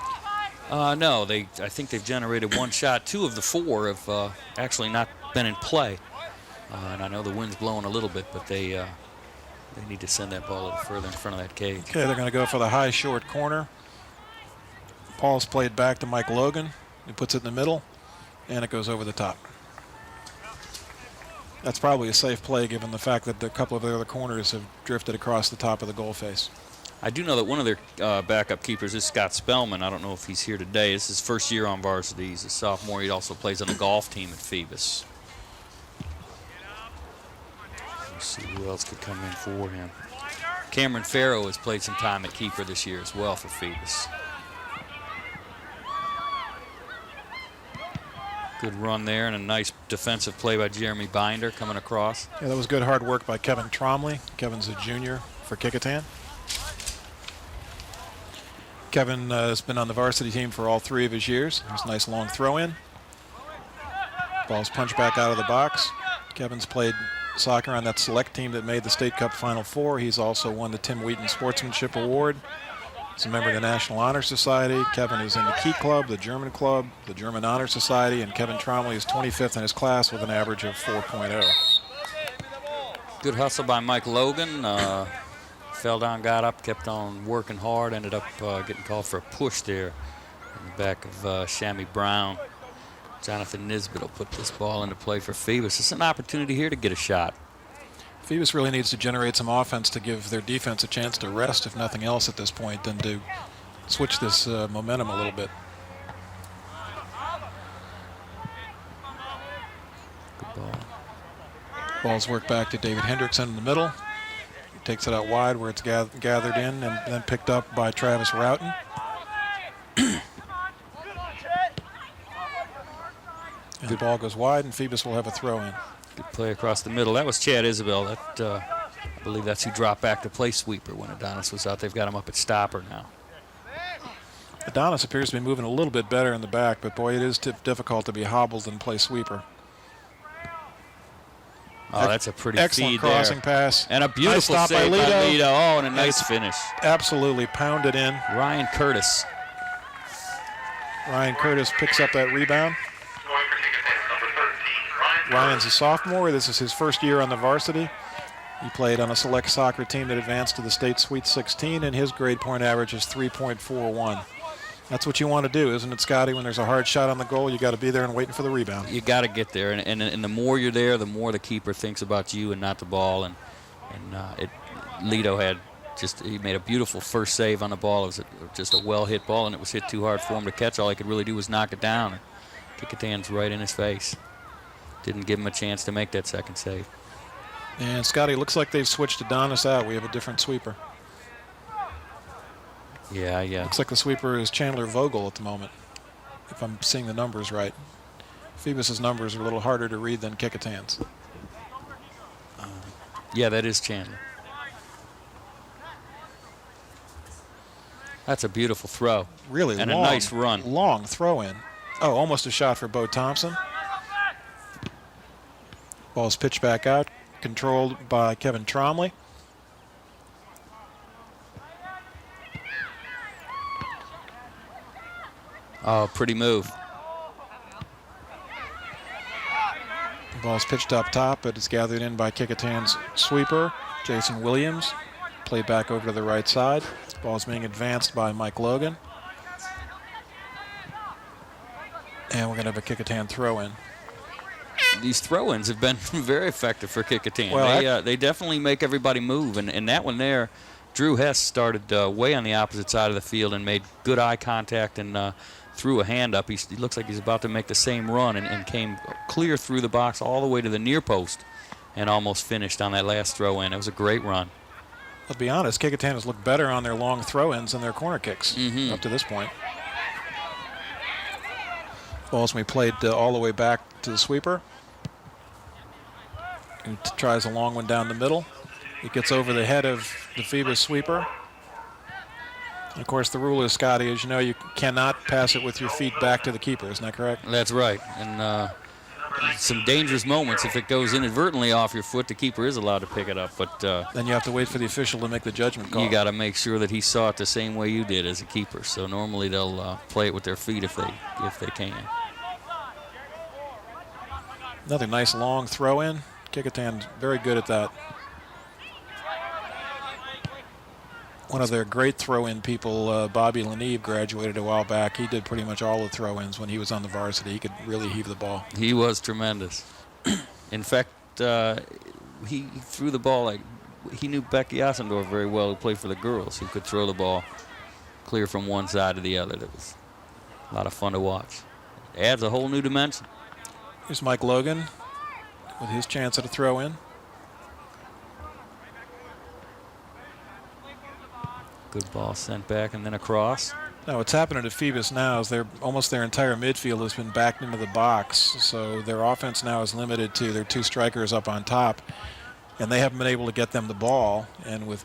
No, I think they've generated one shot. 2 of the 4 have actually not been in play. And I know the wind's blowing a little bit, but they need to send that ball a little further in front of that cage. Okay, they're going to go for the high short corner. Paul's played back to Mike Logan. He puts it in the middle, and it goes over the top. That's probably a safe play given the fact that a couple of the other corners have drifted across the top of the goal face. I do know that one of their backup keepers is Scott Spellman. I don't know if he's here today. It's his first year on varsity. He's a sophomore. He also plays on the golf team at Phoebus. Let's see who else could come in for him. Cameron Farrow has played some time at keeper this year as well for Phoebus. Good run there and a nice defensive play by Jeremy Binder coming across. Yeah, that was good hard work by Kevin Tromley. Kevin's a junior for Kecoughtan. Kevin has been on the varsity team for all 3 of his years. There's a nice long throw in. Ball's punched back out of the box. Kevin's played soccer on that select team that made the State Cup Final Four. He's also won the Tim Wheaton Sportsmanship Award. He's a member of the National Honor Society. Kevin is in the Key Club, the German Honor Society, and Kevin Tromley is 25th in his class with an average of 4.0. Good hustle by Mike Logan. Fell down, got up, kept on working hard, ended up getting called for a push there in the back of Shammy Brown. Jonathan Nisbet will put this ball into play for Phoebus. It's an opportunity here to get a shot. Phoebus really needs to generate some offense to give their defense a chance to rest, if nothing else at this point, than to switch this momentum a little bit. Good ball. Ball's worked back to David Hendrickson in the middle. He takes it out wide where it's gathered in and then picked up by Travis Roughton. And the ball goes wide, and Phoebus will have a throw in. Good play across the middle. That was Chad Isabel. I believe that's who dropped back to play sweeper when Adonis was out. They've got him up at stopper now. Adonis appears to be moving a little bit better in the back, but boy, it is difficult to be hobbled and play sweeper. Oh, that's a pretty excellent feed crossing there. pass. And a beautiful nice stop save by Lido. Oh, and a nice finish. Absolutely pounded in. Ryan Curtis. Ryan Curtis picks up that rebound. Going for Kecoughtan, number 13, Ryan's a sophomore. This is his first year on the varsity. He played on a select soccer team that advanced to the state Sweet 16, and his grade point average is 3.41. That's what you want to do, isn't it, Scotty? When there's a hard shot on the goal, you got to be there and waiting for the rebound. You got to get there, and the more you're there, the more the keeper thinks about you and not the ball. And Lido he made a beautiful first save on the ball. It was just a well-hit ball, and it was hit too hard for him to catch. All he could really do was knock it down. Kecoughtan's right in his face. Didn't give him a chance to make that second save. And Scotty, looks like they've switched Adonis out. We have a different sweeper. Yeah. Looks like the sweeper is Chandler Vogel at the moment, if I'm seeing the numbers right. Phoebus's numbers are a little harder to read than Kecoughtan's. Yeah, that is Chandler. That's a beautiful throw. Really and long, a nice run. Long throw in. Oh, almost a shot for Bo Thompson. Ball's pitched back out, controlled by Kevin Tromley. Oh, pretty move. The ball's pitched up top, but it's gathered in by Kecoughtan's sweeper, Jason Williams. Played back over to the right side. Ball's being advanced by Mike Logan. And we're going to have a Kecoughtan throw-in. These throw-ins have been very effective for Kecoughtan. Well, They definitely make everybody move. And that one there, Drew Hess started way on the opposite side of the field and made good eye contact and threw a hand up. He looks like he's about to make the same run and came clear through the box all the way to the near post and almost finished on that last throw-in. It was a great run. I'll be honest, Kecoughtan has looked better on their long throw-ins than their corner kicks up to this point. Ball's we played all the way back to the sweeper. And tries a long one down the middle. It gets over the head of the Phoebus sweeper. And of course, the rule is, Scotty, as you know, you cannot pass it with your feet back to the keeper. Isn't that correct? That's right. And some dangerous moments. If it goes inadvertently off your foot, the keeper is allowed to pick it up. But then you have to wait for the official to make the judgment call. You got to make sure that he saw it the same way you did as a keeper. So normally they'll play it with their feet if they can. Another nice long throw-in. Kecoughtan's very good at that. One of their great throw-in people, Bobby Leneve, graduated a while back. He did pretty much all the throw-ins when he was on the varsity. He could really heave the ball. He was tremendous. In fact, he threw the ball like he knew Becky Ossendorf very well, who played for the girls, who could throw the ball clear from one side to the other. That was a lot of fun to watch. Adds a whole new dimension. Here's Mike Logan with his chance at a throw-in. Good ball sent back and then across. Now, what's happening to Phoebus now is almost their entire midfield has been backed into the box. So their offense now is limited to their two strikers up on top. And they haven't been able to get them the ball. And with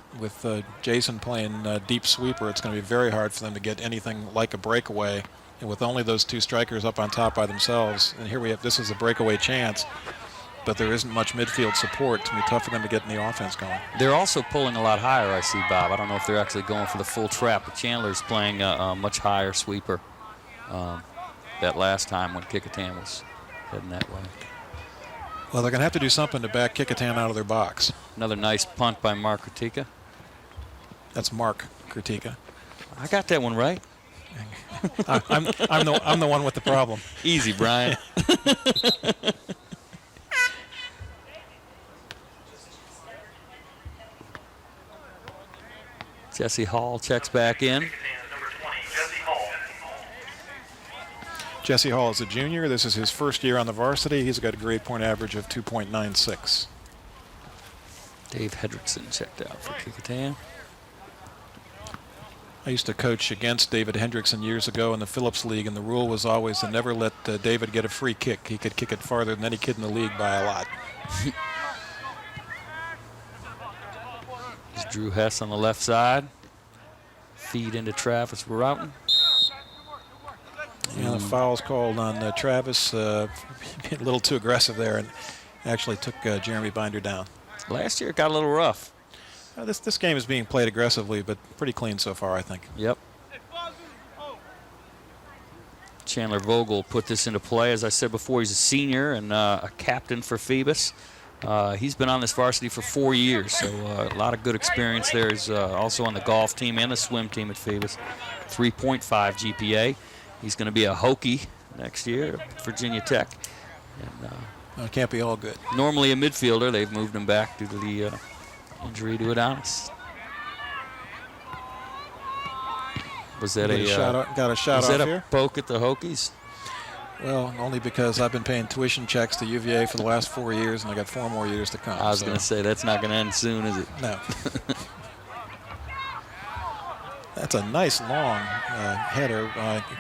Jason playing deep sweeper, it's going to be very hard for them to get anything like a breakaway. And with only those two strikers up on top by themselves, and here we have, this is a breakaway chance, but there isn't much midfield support. It's going to be tough for them to get in the offense going. They're also pulling a lot higher, I see, Bob. I don't know if they're actually going for the full trap, but Chandler's playing a much higher sweeper that last time when Kecoughtan was heading that way. Well, they're going to have to do something to back Kecoughtan out of their box. Another nice punt by Mark Kritika. That's Mark Kritika. I got that one right. I'm the one with the problem. Easy, Brian. Jesse Hall checks back in. Number 20, Jesse Hall. Jesse Hall is a junior. This is his first year on the varsity. He's got a grade point average of 2.96. Dave Hendrickson checked out for Kecoughtan. I used to coach against David Hendrickson years ago in the Phillips League, and the rule was always to never let David get a free kick. He could kick it farther than any kid in the league by a lot. There's Drew Hess on the left side. Feed into Travis Roughton. Yeah, the foul's called on Travis. A little too aggressive there, and actually took Jeremy Binder down. Last year it got a little rough. This game is being played aggressively, but pretty clean so far, I think. Yep. Chandler Vogel put this into play. As I said before, he's a senior and a captain for Phoebus. He's been on this varsity for 4 years, so a lot of good experience there. He's also on the golf team and the swim team at Phoebus. 3.5 GPA. He's going to be a Hokie next year at Virginia Tech. And, It can't be all good. normally a midfielder. They've moved him back due to the injury to Adonis. Was that Got a shot was that off a here? poke at the Hokies? Well, only because I've been paying tuition checks to UVA for the last 4 years, and I got 4 more years to come. I was going to say, that's not going to end soon, is it? No. That's a nice long header,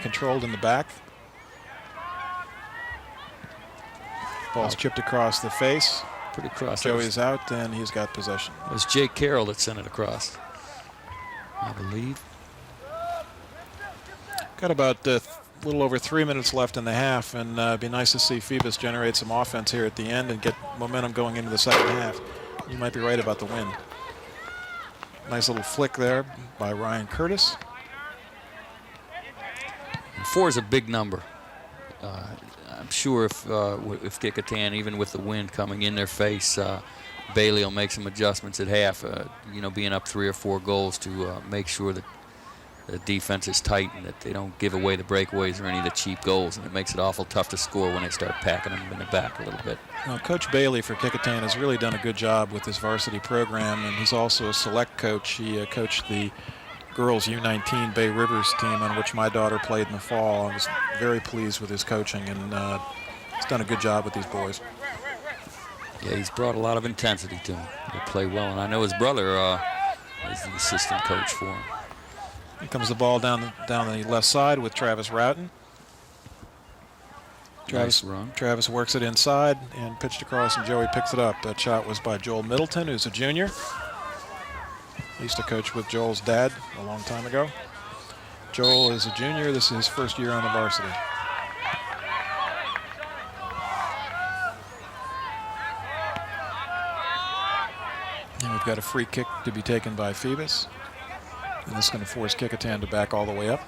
controlled in the back. Ball's chipped across the face. Pretty cross. Joey's out, and he's got possession. It was Jake Carroll that sent it across, I believe. Got about a little over 3 minutes left in the half, and it'd be nice to see Phoebus generate some offense here at the end and get momentum going into the second half. You might be right about the win. Nice little flick there by Ryan Curtis. And 4 is a big number. I'm sure if Kecoughtan, even with the wind coming in their face, Bailey will make some adjustments at half, being up 3 or 4 goals to make sure that the defense is tight and that they don't give away the breakaways or any of the cheap goals, and it makes it awful tough to score when they start packing them in the back a little bit. Well, Coach Bailey for Kecoughtan has really done a good job with this varsity program, and he's also a select coach. He coached the girls U19 Bay Rivers team on which my daughter played in the fall. I was very pleased with his coaching, and he's done a good job with these boys. Yeah, he's brought a lot of intensity to him. They play well, and I know his brother is the assistant coach for him. Here comes the ball down the left side with Travis Roughton. Nice run. Travis works it inside and pitched across, and Joey picks it up. That shot was by Joel Middleton, who's a junior. He used to coach with Joel's dad a long time ago. Joel is a junior. This is his first year on the varsity. And we've got a free kick to be taken by Phoebus. And this is going to force Kecoughtan to back all the way up.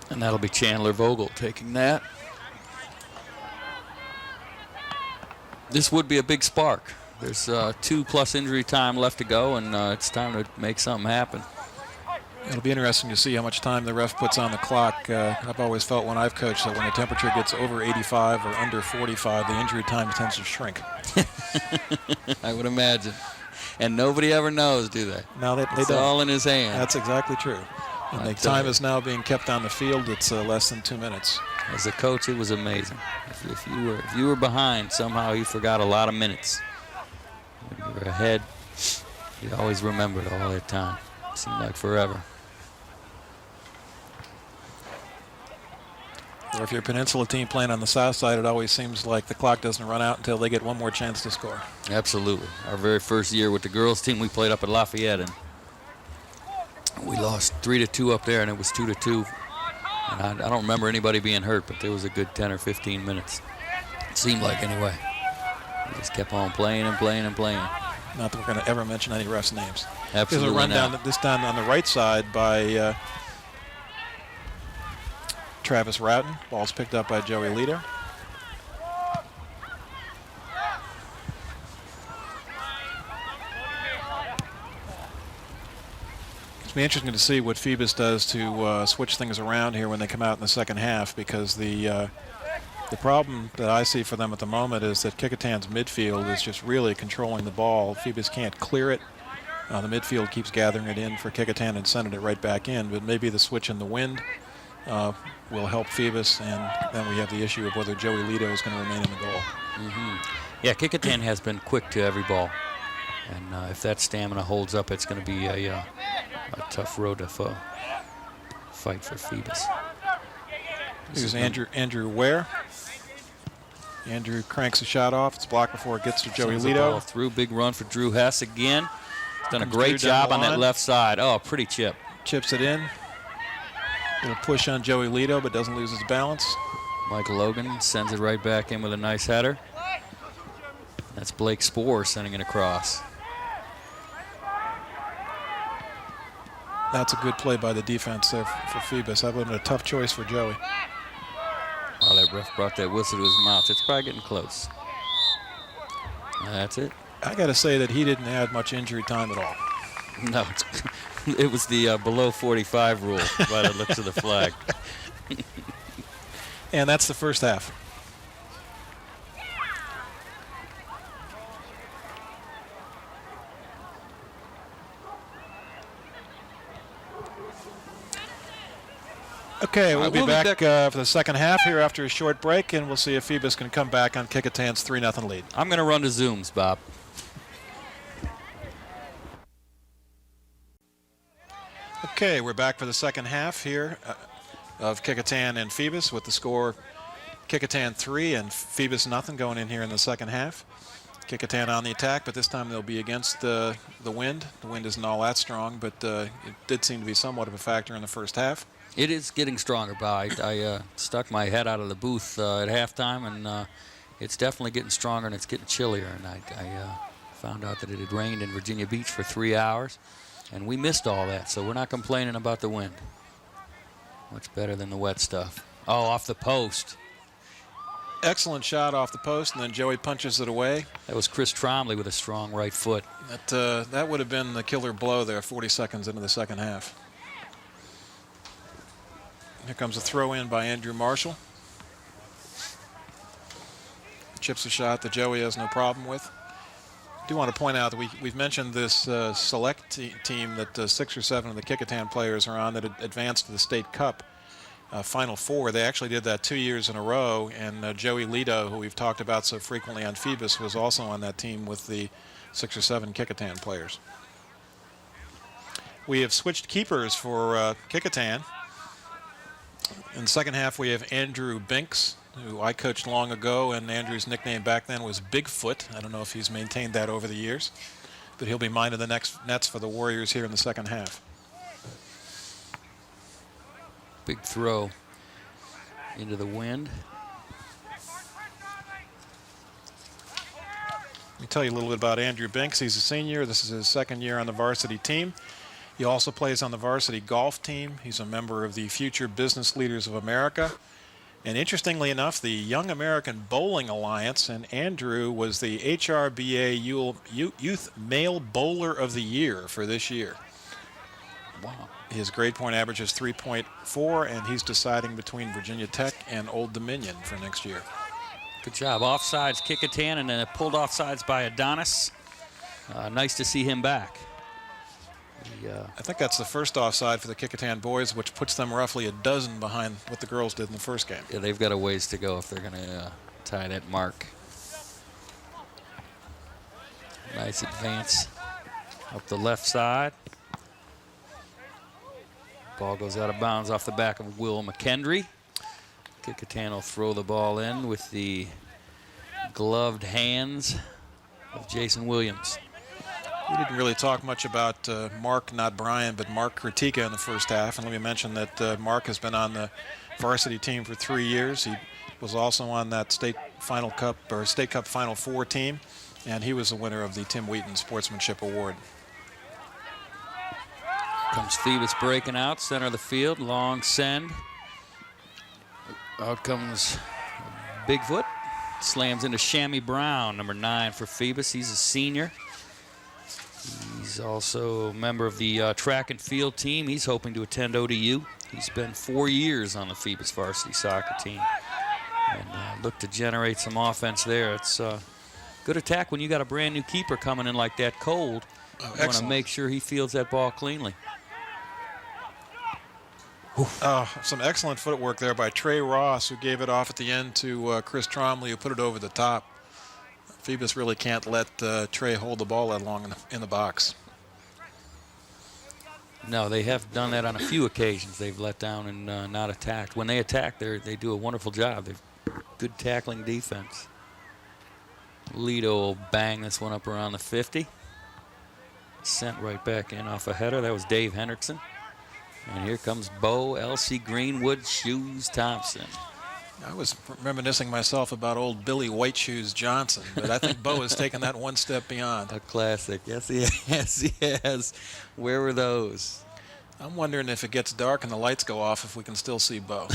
And that'll be Chandler Vogel taking that. This would be a big spark. There's 2+ injury time left to go, and it's time to make something happen. It'll be interesting to see how much time the ref puts on the clock. I've always felt when I've coached that when the temperature gets over 85 or under 45, the injury time tends to shrink. I would imagine. And nobody ever knows, do they? No, they It's don't. all in his hand. That's exactly true. And the time is now being kept on the field. It's less than 2 minutes. As a coach, it was amazing. If you were behind, somehow you forgot a lot of minutes. When you were ahead, you always remembered all that time. It seemed like forever. Or if you're a Peninsula team playing on the south side, it always seems like the clock doesn't run out until they get one more chance to score. Absolutely. Our very first year with the girls team, we played up at Lafayette, and we lost 3-2 up there, and it was 2-2. And I don't remember anybody being hurt, but there was a good 10 or 15 minutes. It seemed like anyway. We just kept on playing and playing and playing. Not that we're going to ever mention any refs' names. Absolutely There's a run not. this time on the right side by Travis Roughton. Ball's picked up by Joey Lito. It's be interesting to see what Phoebus does to switch things around here when they come out in the second half, because the problem that I see for them at the moment is that Kecoughtan's midfield is just really controlling the ball. Phoebus can't clear it. The midfield keeps gathering it in for Kecoughtan and sending it right back in, but maybe the switch in the wind will help Phoebus, and then we have the issue of whether Joey Lito is going to remain in the goal. Mm-hmm. Yeah, Kecoughtan has been quick to every ball, and if that stamina holds up, it's going to be a tough road to fight for Phoebus. Here's Andrew Ware. Andrew cranks a shot off. It's blocked before it gets to Joey Sends the ball Lito. through, big run for Drew Hess again. He's done a Comes great Drew down job the on that line. left side. Oh, pretty chip. Chips it in. Little push on Joey Lito, but doesn't lose his balance. Mike Logan sends it right back in with a nice header. That's Blake Spohr sending it across. That's a good play by the defense there for Phoebus. That would have been a tough choice for Joey. Oh, that ref brought that whistle to his mouth. It's probably getting close. That's it. I got to say that he didn't add much injury time at all. No, it was the below 45 rule by the looks of the flag. And that's the first half. Okay, we'll be back for the second half here after a short break, and we'll see if Phoebus can come back on Kecoughtan's 3-0 lead. I'm going to run the Zooms, Bob. Okay, we're back for the second half here of Kecoughtan and Phoebus with the score Kecoughtan 3 and Phoebus 0 going in here in the second half. Kecoughtan on the attack, but this time they'll be against the wind. The wind isn't all that strong, but it did seem to be somewhat of a factor in the first half. It is getting stronger, Bob. I stuck my head out of the booth at halftime, and it's definitely getting stronger, and it's getting chillier. And I found out that it had rained in Virginia Beach for 3 hours, and we missed all that, so we're not complaining about the wind. Much better than the wet stuff. Oh, off the post. Excellent shot off the post, and then Joey punches it away. That was Chris Tromley with a strong right foot. That would have been the killer blow there 40 seconds into the second half. Here comes a throw in by Andrew Marshall. Chips a shot that Joey has no problem with. I do want to point out that we've mentioned this select team that 6 or 7 of the Kecoughtan players are on that advanced to the state cup Final Four. They actually did that 2 years in a row, and Joey Lito, who we've talked about so frequently on Phoebus, was also on that team with the 6 or 7 Kecoughtan players. We have switched keepers for Kecoughtan. In the second half, we have Andrew Binks, who I coached long ago, and Andrew's nickname back then was Bigfoot. I don't know if he's maintained that over the years, but he'll be minding the next nets for the Warriors here in the second half. Big throw into the wind. Let me tell you a little bit about Andrew Binks. He's a senior. This is his second year on the varsity team. He also plays on the varsity golf team. He's a member of the Future Business Leaders of America. And interestingly enough, the Young American Bowling Alliance, and Andrew was the HRBA Youth Male Bowler of the Year for this year. Wow. His grade point average is 3.4, and he's deciding between Virginia Tech and Old Dominion for next year. Good job. Offsides, Kecoughtan, and then pulled offsides by Adonis. Nice to see him back. I think that's the first offside for the Kecoughtan boys, which puts them roughly a dozen behind what the girls did in the first game. Yeah, they've got a ways to go if they're going to tie that mark. Nice advance up the left side. Ball goes out of bounds off the back of Will McKendry. Kecoughtan will throw the ball in with the gloved hands of Jason Williams. We didn't really talk much about Mark, not Brian, but Mark Kritika in the first half. And let me mention that Mark has been on the varsity team for 3 years. He was also on that State Cup Final Four team, and he was the winner of the Tim Wheaton Sportsmanship Award. Comes Phoebus breaking out, center of the field, long send. Out comes Bigfoot, slams into Shammy Brown, number 9 for Phoebus. He's a senior. He's also a member of the track and field team. He's hoping to attend ODU. He's been 4 years on the Phoebus varsity soccer team. And look to generate some offense there. It's good attack when you got a brand new keeper coming in like that cold. You want to make sure he fields that ball cleanly. Some excellent footwork there by Trey Ross, who gave it off at the end to Chris Tromley, who put it over the top. Phoebus really can't let Trey hold the ball that long in the box. No, they have done that on a few occasions. They've let down and not attacked. When they attack, they do a wonderful job. They've good tackling defense. Lito will bang this one up around the 50. Sent right back in off a header. That was Dave Hendrickson. And here comes Bo L.C. Greenwood Shoes Thompson. I was reminiscing myself about old Billy White Shoes Johnson, but I think Bo has taken that one step beyond. A classic. Yes, he has. Where were those? I'm wondering if it gets dark and the lights go off, if we can still see Bo.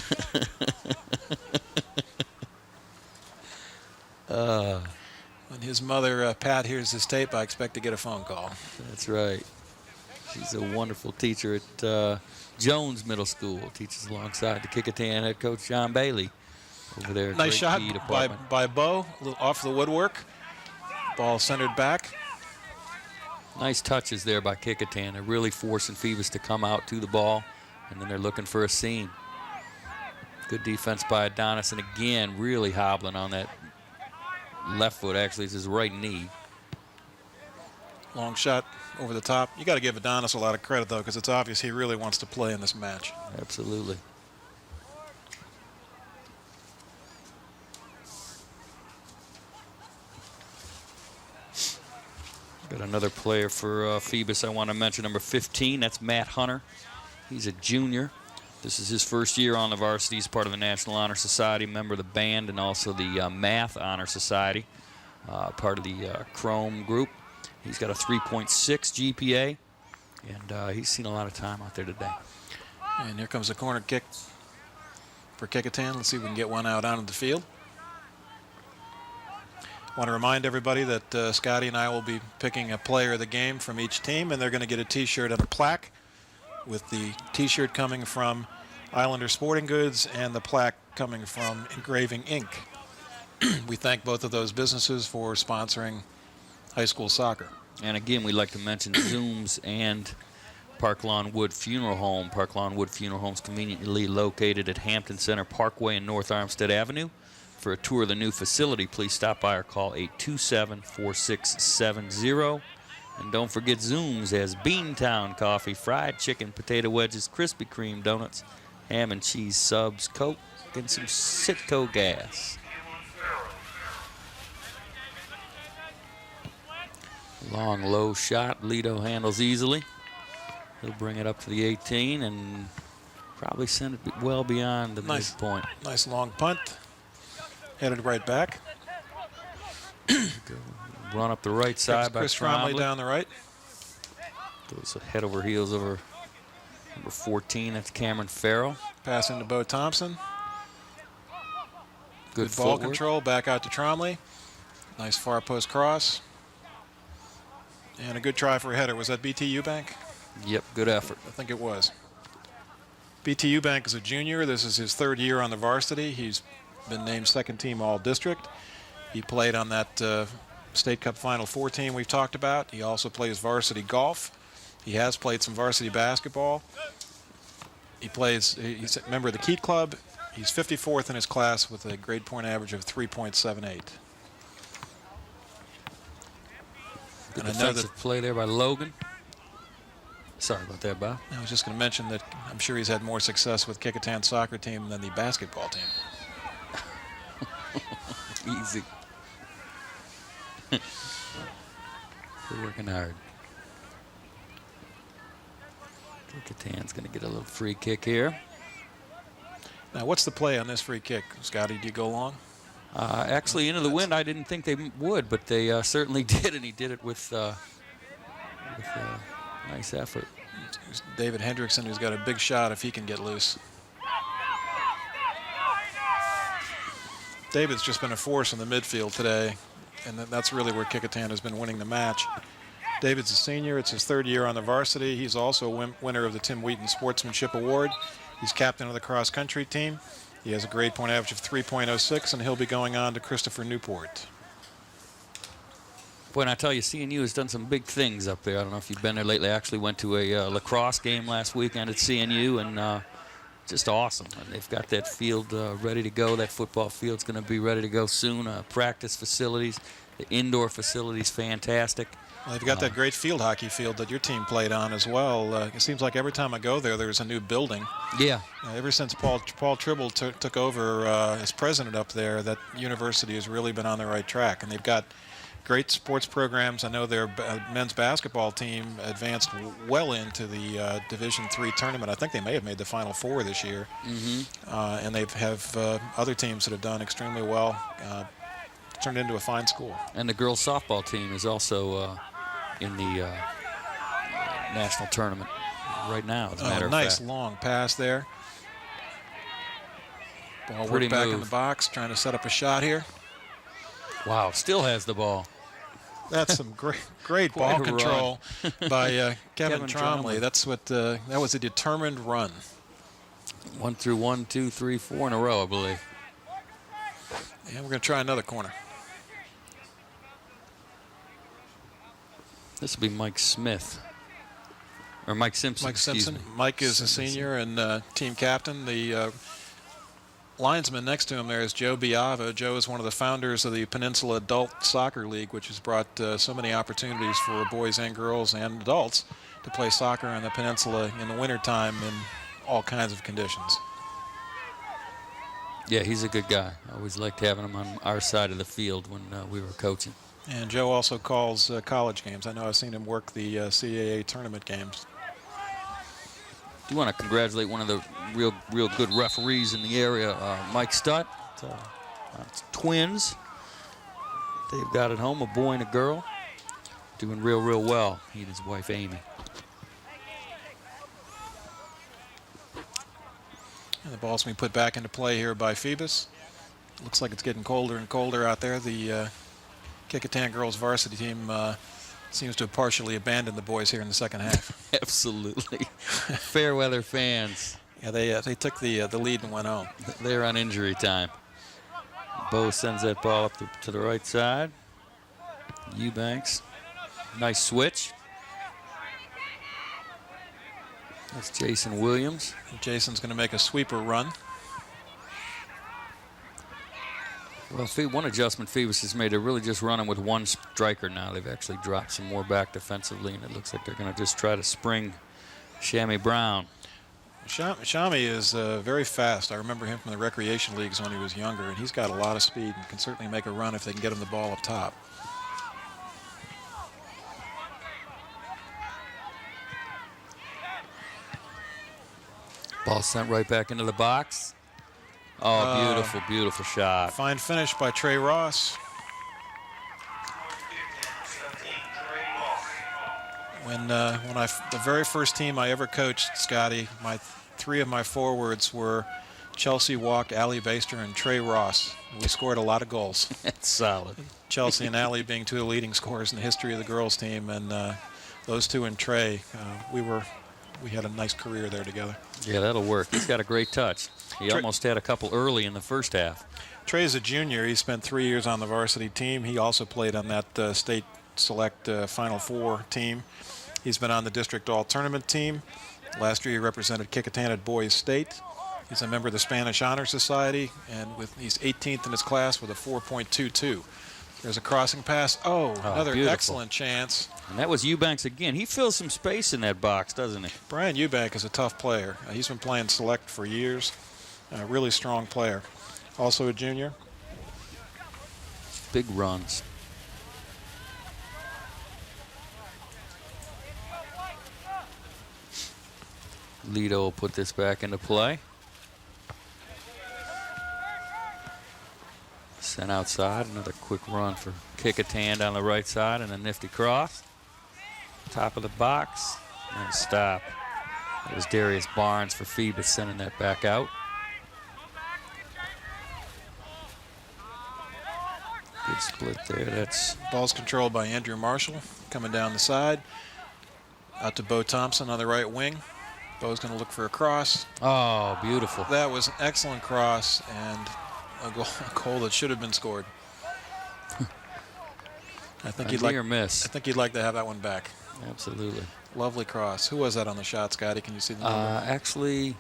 When his mother, Pat, hears this tape, I expect to get a phone call. That's right. She's a wonderful teacher at Jones Middle School. Teaches alongside the Kecoughtan head coach John Bailey over there. At Nice shot by Bo, a little off the woodwork. Ball centered back. Nice touches there by Kecoughtan. They're really forcing Phoebus to come out to the ball, and then they're looking for a seam. Good defense by Adonis, and again, really hobbling on that left foot. Actually, it's his right knee. Long shot over the top. You got to give Adonis a lot of credit, though, because it's obvious he really wants to play in this match. Absolutely. Got another player for Phoebus I want to mention, number 15. That's Matt Hunter. He's a junior. This is his first year on the varsity. He's part of the National Honor Society, member of the band, and also the Math Honor Society, part of the Chrome group. He's got a 3.6 GPA, and he's seen a lot of time out there today. And here comes a corner kick for Kecoughtan. Let's see if we can get one out onto the field. Want to remind everybody that Scotty and I will be picking a player of the game from each team, and they're going to get a T-shirt and a plaque, with the T-shirt coming from Islander Sporting Goods and the plaque coming from Engraving Inc. We thank both of those businesses for sponsoring high school soccer. And again, we'd like to mention Zooms and Park Lawn Wood Funeral Home. Park Lawn Wood Funeral Home is conveniently located at Hampton Center Parkway and North Armstead Avenue. For a tour of the new facility, please stop by or call 827-4670. And don't forget Zooms has Beantown Coffee, fried chicken, potato wedges, Krispy Kreme donuts, ham and cheese subs, Coke, and some Citgo gas. Long, low shot. Lido handles easily. He'll bring it up to the 18 and probably send it well beyond the midpoint. Nice long punt. Headed right back. Run up the right side by Chris Tromley down the right. Goes head over heels over number 14. That's Cameron Farrell. Pass into Bo Thompson. Good ball footwork. control. Back out to Tromley. Nice far post cross. And a good try for a header. Was that BT Eubank? Yep, good effort. I think it was. BT Eubank is a junior. This is his third year on the varsity. He's been named second team All-District. He played on that State Cup Final Four team we've talked about. He also plays varsity golf. He has played some varsity basketball. He's a member of the Keat Club. He's 54th in his class with a grade point average of 3.78. Good And I know defensive play there by Logan. Sorry about that, Bob. I was just going to mention that I'm sure he's had more success with Kecoughtan soccer team than the basketball team. Easy. They're working hard. Kecoughtan's going to get a little free kick here. Now, what's the play on this free kick? Scotty, do you go long? Actually, into the wind, I didn't think they would, but they certainly did, and he did it with nice effort. It's David Hendrickson, who's got a big shot if he can get loose. David's just been a force in the midfield today, and that's really where Kecoughtan has been winning the match. David's a senior. It's his third year on the varsity. He's also a winner of the Tim Wheaton Sportsmanship Award. He's captain of the cross-country team. He has a grade point average of 3.06, and he'll be going on to Christopher Newport. Boy, and I tell you, CNU has done some big things up there. I don't know if you've been there lately. I actually went to a lacrosse game last weekend at CNU, and just awesome. And they've got that field ready to go. That football field's going to be ready to go soon. Practice facilities, the indoor facilities, fantastic. Well, they've got that great field hockey field that your team played on as well. It seems like every time I go there, there's a new building. Yeah. Ever since Paul Tribble took over as president up there, that university has really been on the right track. And they've got great sports programs. I know their men's basketball team advanced well into the Division III tournament. I think they may have made the Final Four this year. And they have other teams that have done extremely well, turned into a fine school. And the girls softball team is also in the national tournament right now, as a matter of fact. Nice long pass there. Ball Pretty worked back in move. the box, trying to set up a shot here. Wow, still has the ball. That's some great Quite ball a control by Kevin Kevin Tromley. Tromley. That was a determined run. 1 through 1, 2, 3, 4 in a row, I believe. And we're going to try another corner. This will be Mike Smith. Or Mike Simpson. Mike excuse Simpson. me. Mike is a senior and team captain. The linesman next to him there is Joe Biava. Joe is one of the founders of the Peninsula Adult Soccer League, which has brought so many opportunities for boys and girls and adults to play soccer on the peninsula in the wintertime in all kinds of conditions. Yeah, he's a good guy. I always liked having him on our side of the field when we were coaching. And Joe also calls college games. I know I've seen him work the CAA tournament games. Do want to congratulate one of the real good referees in the area, Mike Stutt. It's twins. They've got at home a boy and a girl. Doing real well. He and his wife, Amy. And the ball's going to be put back into play here by Phoebus. Looks like it's getting colder and colder out there. The Kecoughtan girls varsity team seems to have partially abandoned the boys here in the second half. Absolutely. Fairweather fans, Yeah, they took the lead and went home. they're on injury time. Bo sends that ball up to the right side. Eubanks, nice switch. That's Jason Williams. Jason's going to make a sweeper run. Well, one adjustment Phoebus has made, they're really just running with one striker now. They've actually dropped some more back defensively, and it looks like they're going to just try to spring Shammy Brown. Shami is very fast. I remember him from the recreation leagues when he was younger, and he's got a lot of speed and can certainly make a run if they can get him the ball up top. Ball sent right back into the box. Oh, beautiful, beautiful shot. Fine finish by Trey Ross. When the very first team I ever coached, Scotty, three of my forwards were Chelsea Walk, Allie Baster, and Trey Ross. We scored a lot of goals. That's solid. Chelsea and Allie being two of the leading scorers in the history of the girls team, and those two and Trey, we had a nice career there together. Yeah, that'll work. He's got a great touch. He almost had a couple early in the first half. Trey's a junior. He spent 3 years on the varsity team. He also played on that state select Final Four team. He's been on the district all-tournament team. Last year he represented Kecoughtan at Boys State. He's a member of the Spanish Honor Society, and he's 18th in his class with a 4.22. There's a crossing pass. Another beautiful. Excellent chance. And that was Eubanks again. He fills some space in that box, doesn't he? Brian Eubank is a tough player. He's been playing select for years. A really strong player. Also a junior. Big runs. Lido will put this back into play. Sent outside. Another quick run for Kecoughtan down the right side and a nifty cross. Top of the box and stop. It was Darius Barnes for Phoebus sending that back out. Good split there. That's Ball's controlled by Andrew Marshall coming down the side. Out to Bo Thompson on the right wing. Bo's going to look for a cross. oh, beautiful. That was an excellent cross and a goal that should have been scored. I think he'd like to have that one back. Absolutely. Lovely cross. Who was that on the shot, Scotty? Can you see the number? Actually,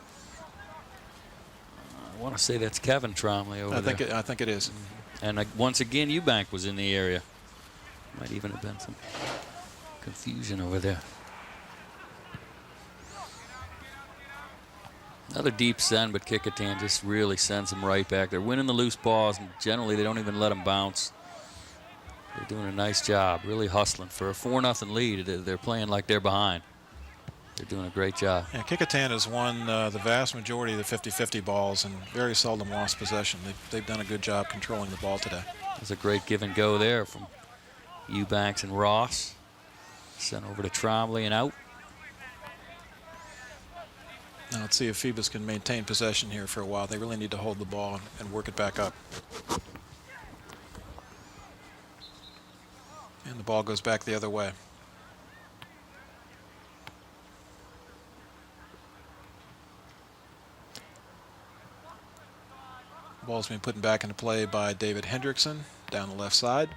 I want to say that's Kevin Tromley over there. I think it is. And once again, Eubank was in the area. Might even have been some confusion over there. Another deep send, but Kecoughtan just really sends them right back. They're winning the loose balls, and generally they don't even let them bounce. They're doing a nice job, really hustling. For a 4-0 lead, they're playing like they're behind. They're doing a great job. Yeah, Kecoughtan has won the vast majority of the 50-50 balls and very seldom lost possession. They've done a good job controlling the ball today. There's a great give and go there from Eubanks and Ross. Sent over to Trombley and out. Now let's see if Phoebus can maintain possession here for a while. They really need to hold the ball and work it back up. And the ball goes back the other way. The ball's being put back into play by David Hendrickson down the left side.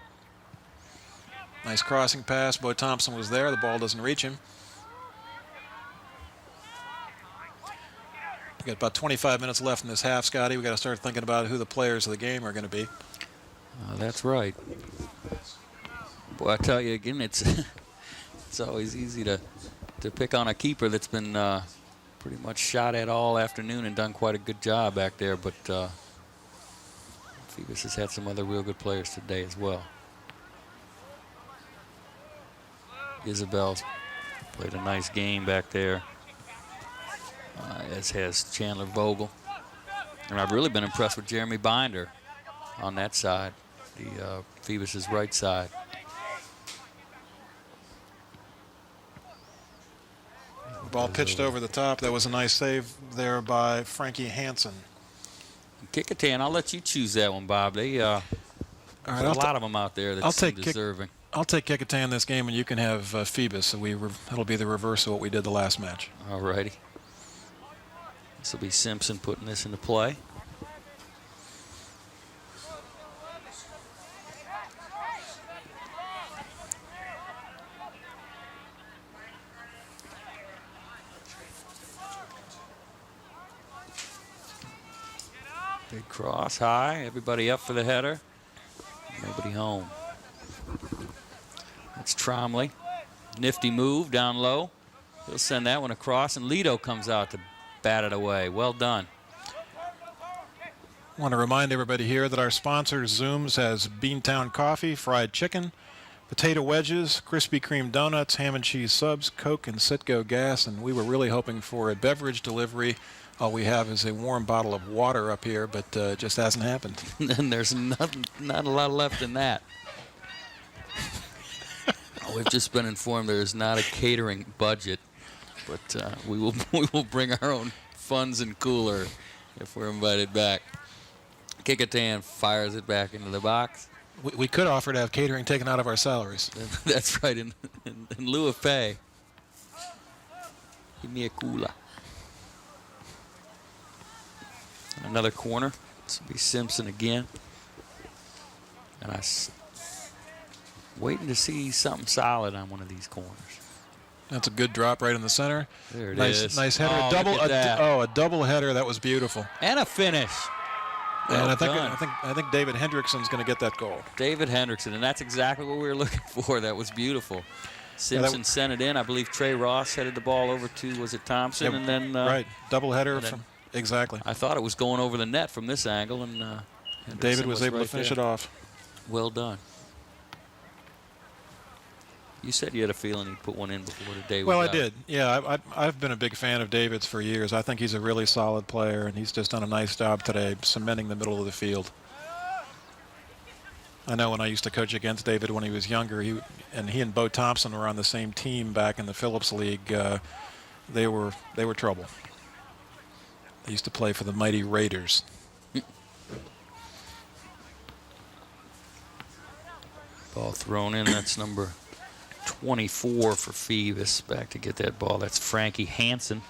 Nice crossing pass. Bo Thompson was there. The ball doesn't reach him. We've got about 25 minutes left in this half, Scotty. We've got to start thinking about who the players of the game are going to be. That's right. Boy, I tell you again, it's it's always easy to pick on a keeper that's been pretty much shot at all afternoon and done quite a good job back there. But Phoebus has had some other real good players today as well. Isabel's played a nice game back there, as has Chandler Vogel. And I've really been impressed with Jeremy Binder on that side, the Phoebus's right side. Ball pitched over the top. That was a nice save there by Frankie Hansen. Kecoughtan, I'll let you choose that one, Bob. They All right, There's a lot of them out there that seem deserving. I'll take Kecoughtan this game, and you can have Phoebus. So it'll be the reverse of what we did the last match. All righty. This will be Simpson putting this into play. Big cross high. Everybody up for the header. Nobody home. That's Tromley. Nifty move down low. He'll send that one across, and Lido comes out to bat it away. Well done. I want to remind everybody here that our sponsor, Zooms, has Beantown Coffee, fried chicken, potato wedges, Krispy Kreme donuts, ham and cheese subs, Coke, and Citgo gas. And we were really hoping for a beverage delivery. All we have is a warm bottle of water up here, but it just hasn't happened. And there's not a lot left in that. We've just been informed there is not a catering budget, but we will bring our own funds and cooler if we're invited back. Kecoughtan fires it back into the box. We could offer to have catering taken out of our salaries. That's right, in lieu of pay. Give me a cooler. Another corner. This will be Simpson again. And waiting to see something solid on one of these corners. That's a good drop right in the center. There it is. Nice header. Oh, a double header. That was beautiful. And a finish. And Well I think David Hendrickson's going to get that goal. David Hendrickson, and that's exactly what we were looking for. That was beautiful. Simpson sent it in. I believe Trey Ross headed the ball over to, was it Thompson? Yeah, and then right, double header from exactly. I thought it was going over the net from this angle, and David was able to finish it off. Well done. You said you had a feeling he'd put one in before the day was Well, out. I did. Yeah, I've been a big fan of David's for years. I think he's a really solid player, and he's just done a nice job today cementing the middle of the field. I know when I used to coach against David when he was younger, he and Bo Thompson were on the same team back in the Phillips League. They were trouble. They used to play for the mighty Raiders. Ball thrown in. That's number 24 for Phoebus. Back to get that ball. That's Frankie Hansen.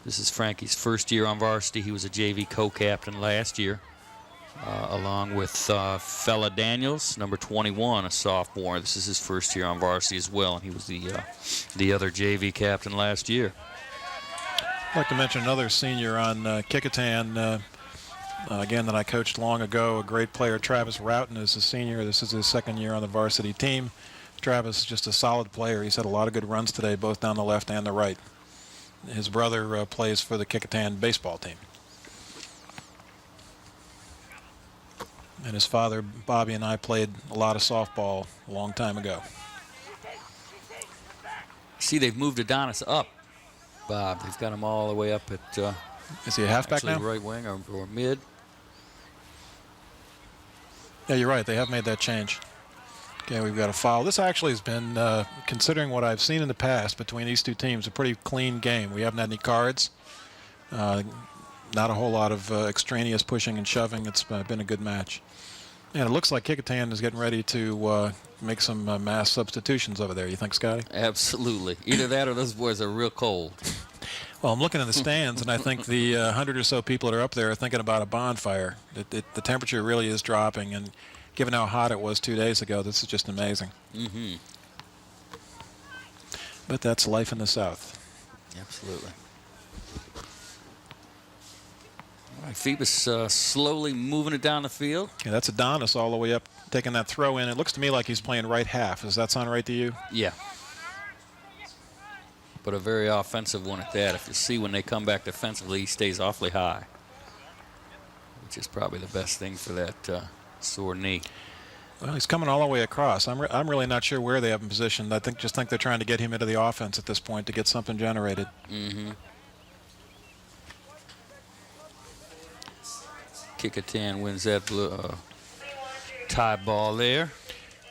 This is Frankie's first year on varsity. He was a JV co-captain last year, along with Fella Daniels, number 21, a sophomore. This is his first year on varsity as well, and he was the other JV captain last year. I'd like to mention another senior on Kecoughtan, again, that I coached long ago. A great player, Travis Roughton, is a senior. This is his second year on the varsity team. Travis is just a solid player. He's had a lot of good runs today, both down the left and the right. His brother plays for the Kecoughtan baseball team. And his father, Bobby, and I played a lot of softball a long time ago. See, they've moved Adonis up, Bob. They've got him all the way up at Is he a halfback now? right wing or mid. Yeah, you're right. They have made that change. Okay, we've got a foul. This actually has been, considering what I've seen in the past between these two teams, a pretty clean game. We haven't had any cards. Not a whole lot of extraneous pushing and shoving. It's been a good match. And it looks like Kecoughtan is getting ready to make some mass substitutions over there. You think, Scotty? Absolutely. Either that or those boys are real cold. Well, I'm looking in the stands, and I think the 100 or so people that are up there are thinking about a bonfire. The temperature really is dropping, and given how hot it was 2 days ago, this is just amazing. Mm-hmm. But that's life in the South. Absolutely. All right, Phoebus slowly moving it down the field. Yeah, that's Adonis all the way up, taking that throw in. It looks to me like he's playing right half. Does that sound right to you? Yeah. But a very offensive one at that. If you see when they come back defensively, he stays awfully high, which is probably the best thing for that sore knee. Well, he's coming all the way across. I'm really not sure where they have him positioned. I think they're trying to get him into the offense at this point to get something generated. Mm-hmm. Kecoughtan wins that tie ball there.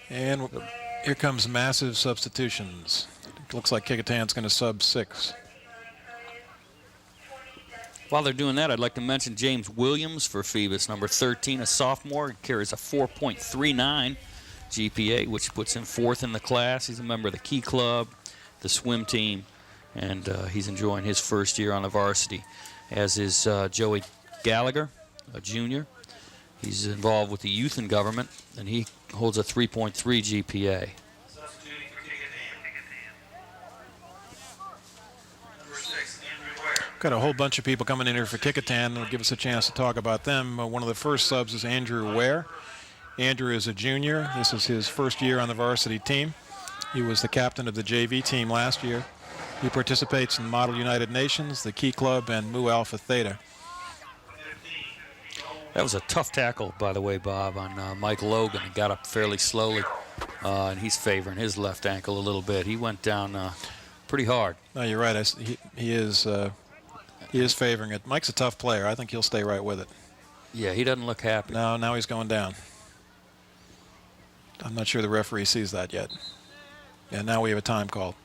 And here comes massive substitutions. It looks like Kecoughtan's going to sub 6. While they're doing that, I'd like to mention James Williams for Phoebus, number 13, a sophomore. He carries a 4.39 GPA, which puts him 4th in the class. He's a member of the Key Club, the swim team, and he's enjoying his first year on the varsity, as is Joey Gallagher, a junior. He's involved with the youth and government, and he holds a 3.3 GPA. Substituting for Kecoughtan. Number 6, Andrew Ware. Got a whole bunch of people coming in here for Kecoughtan. It'll give us a chance to talk about them. One of the first subs is Andrew Ware. Andrew is a junior. This is his first year on the varsity team. He was the captain of the JV team last year. He participates in Model United Nations, the Key Club, and Mu Alpha Theta. That was a tough tackle, by the way, Bob, on Mike Logan. He got up fairly slowly, and he's favoring his left ankle a little bit. He went down pretty hard. No, you're right. He is favoring it. Mike's a tough player. I think he'll stay right with it. Yeah, he doesn't look happy. No, now he's going down. I'm not sure the referee sees that yet. And now we have a time call.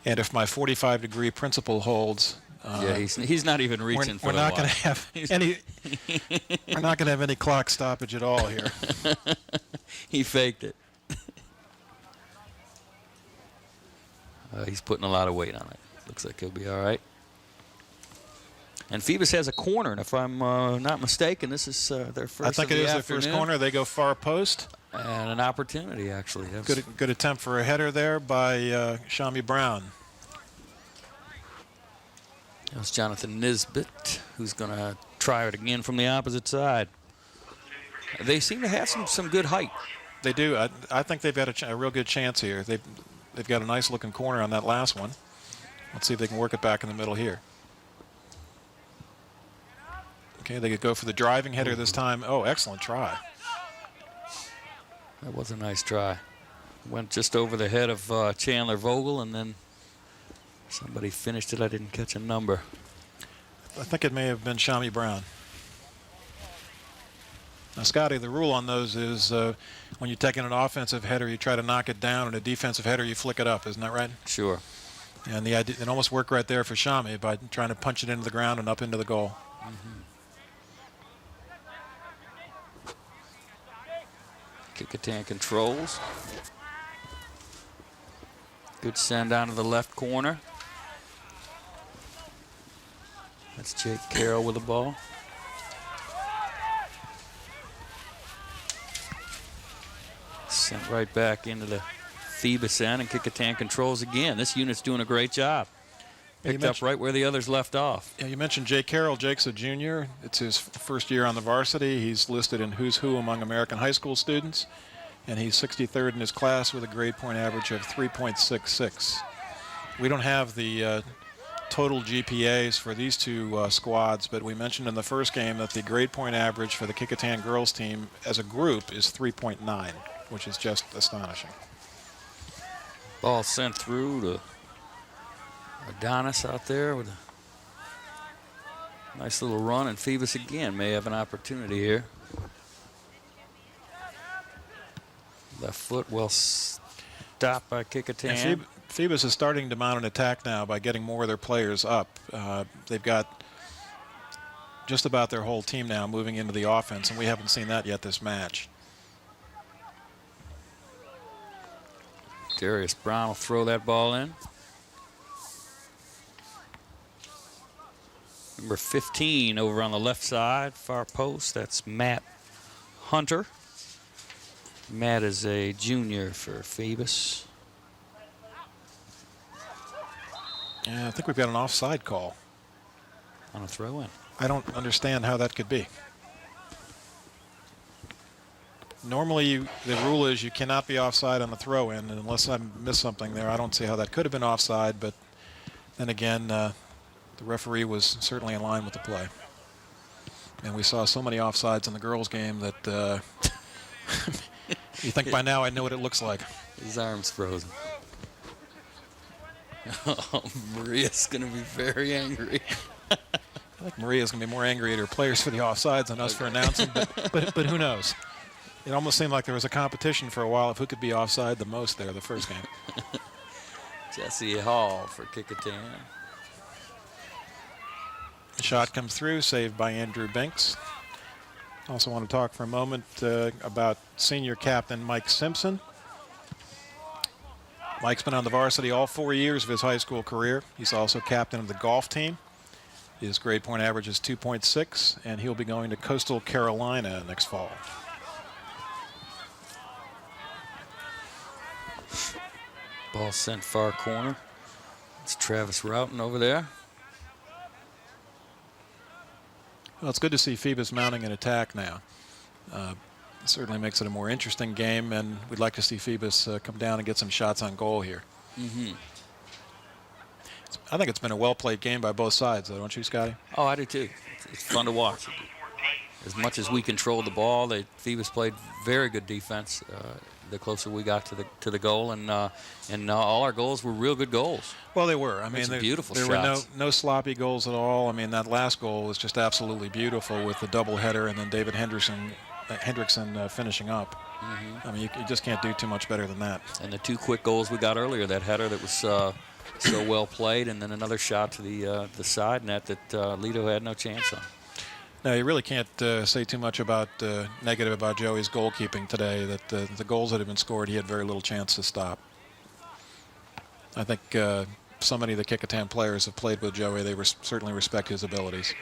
And if my 45-degree principle holds, yeah, he's not even reaching for we're the not going watch. to have any. We're not going to have any clock stoppage at all here. He faked it. He's putting a lot of weight on it. Looks like he'll be all right. And Phoebus has a corner, and if I'm not mistaken, this is their first. I think of it the is their afternoon. first corner. They go far post. And an opportunity, actually. Good attempt for a header there by Shami Brown. That was Jonathan Nisbet, who's going to try it again from the opposite side. They seem to have some good height. They do. I think they've got a real good chance here. They've got a nice-looking corner on that last one. Let's see if they can work it back in the middle here. Okay, they could go for the driving header this time. Oh, excellent try. That was a nice try. Went just over the head of Chandler Vogel, and then somebody finished it. I didn't catch a number. I think it may have been Shami Brown. Now, Scotty, the rule on those is when you're taking an offensive header, you try to knock it down, and a defensive header, you flick it up. Isn't that right? Sure. And the idea, it almost worked right there for Shami by trying to punch it into the ground and up into the goal. Mm-hmm. Kecoughtan controls. Good send down to the left corner. That's Jake Carroll with the ball. Sent right back into the Phoebus end, and Kecoughtan controls again. This unit's doing a great job. Picked up right where the others left off. Yeah, you mentioned Jake Carroll. Jake's a junior. It's his first year on the varsity. He's listed in Who's Who among American high school students, and he's 63rd in his class with a grade point average of 3.66. We don't have the total GPAs for these two squads, but we mentioned in the first game that the grade point average for the Kecoughtan girls team as a group is 3.9, which is just astonishing. Ball sent through to Adonis out there with a nice little run, and Phoebus again may have an opportunity here. Left foot well stopped by Kecoughtan. Phoebus is starting to mount an attack now by getting more of their players up. They've got just about their whole team now moving into the offense, and we haven't seen that yet this match. Darius Brown will throw that ball in. Number 15 over on the left side, far post. That's Matt Hunter. Matt is a junior for Phoebus. Yeah, I think we've got an offside call. On a throw-in. I don't understand how that could be. Normally, the rule is you cannot be offside on the throw-in, and unless I missed something there, I don't see how that could have been offside, but then again, the referee was certainly in line with the play. And we saw so many offsides in the girls' game that you think by now I know what it looks like. His arm's frozen. Oh, Maria's going to be very angry. I think Maria's going to be more angry at her players for the offsides than us for announcing, but who knows? It almost seemed like there was a competition for a while of who could be offside the most there the first game. Jesse Hall for Kecoughtan. The shot comes through, saved by Andrew Binks. Also want to talk for a moment about senior captain Mike Simpson. Mike's been on the varsity all 4 years of his high school career. He's also captain of the golf team. His grade point average is 2.6, and he'll be going to Coastal Carolina next fall. Ball sent far corner. It's Travis Roughton over there. Well, it's good to see Phoebus mounting an attack now. It certainly makes it a more interesting game, and we'd like to see Phoebus come down and get some shots on goal here. I think it's been a well-played game by both sides, though, don't you, Scotty? Oh, I do too. It's fun to watch. As much as we controlled the ball, Phoebus played very good defense. The closer we got to the goal, and all our goals were real good goals. Well, they were. I mean, beautiful there shots. were no sloppy goals at all. I mean, that last goal was just absolutely beautiful with the double header and then David Hendrickson finishing up. I mean, you just can't do too much better than that. And the two quick goals we got earlier, that header that was so well played, and then another shot to the side net that Lito had no chance on. Now, you really can't say too much about negative about Joey's goalkeeping today. That the goals that have been scored, he had very little chance to stop. I think so many of the Kecoughtan players have played with Joey. They certainly respect his abilities.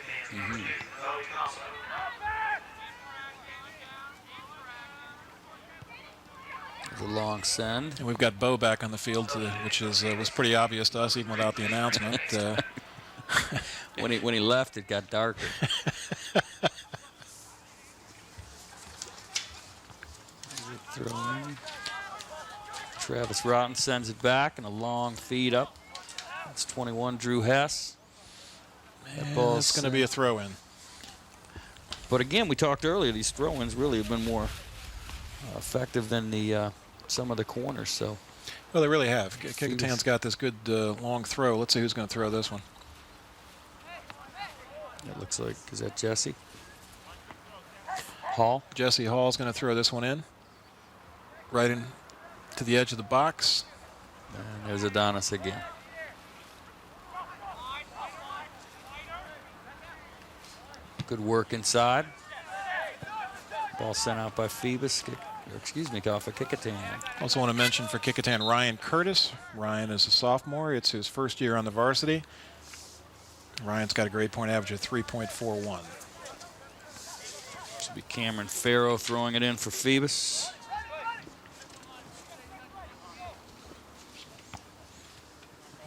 The long send. And we've got Bo back on the field, which was pretty obvious to us even without the announcement. When he left, it got darker. Travis Roughton sends it back, and a long feed up. That's 21, Drew Hess. It's going to be a throw-in. But again, we talked earlier, these throw-ins really have been more effective than some of the corners. So, well, they really have. Kecoughtan's got this good long throw. Let's see who's going to throw this one. It looks like, is that Jesse Hall? Jesse Hall's going to throw this one in. Right in to the edge of the box. And there's Adonis again. Good work inside. Ball sent out by Phoebus. Off of Kecoughtan. Also want to mention for Kecoughtan, Ryan Curtis. Ryan is a sophomore. It's his first year on the varsity. Ryan's got a grade point average of 3.41. Should be Cameron Farrow throwing it in for Phoebus.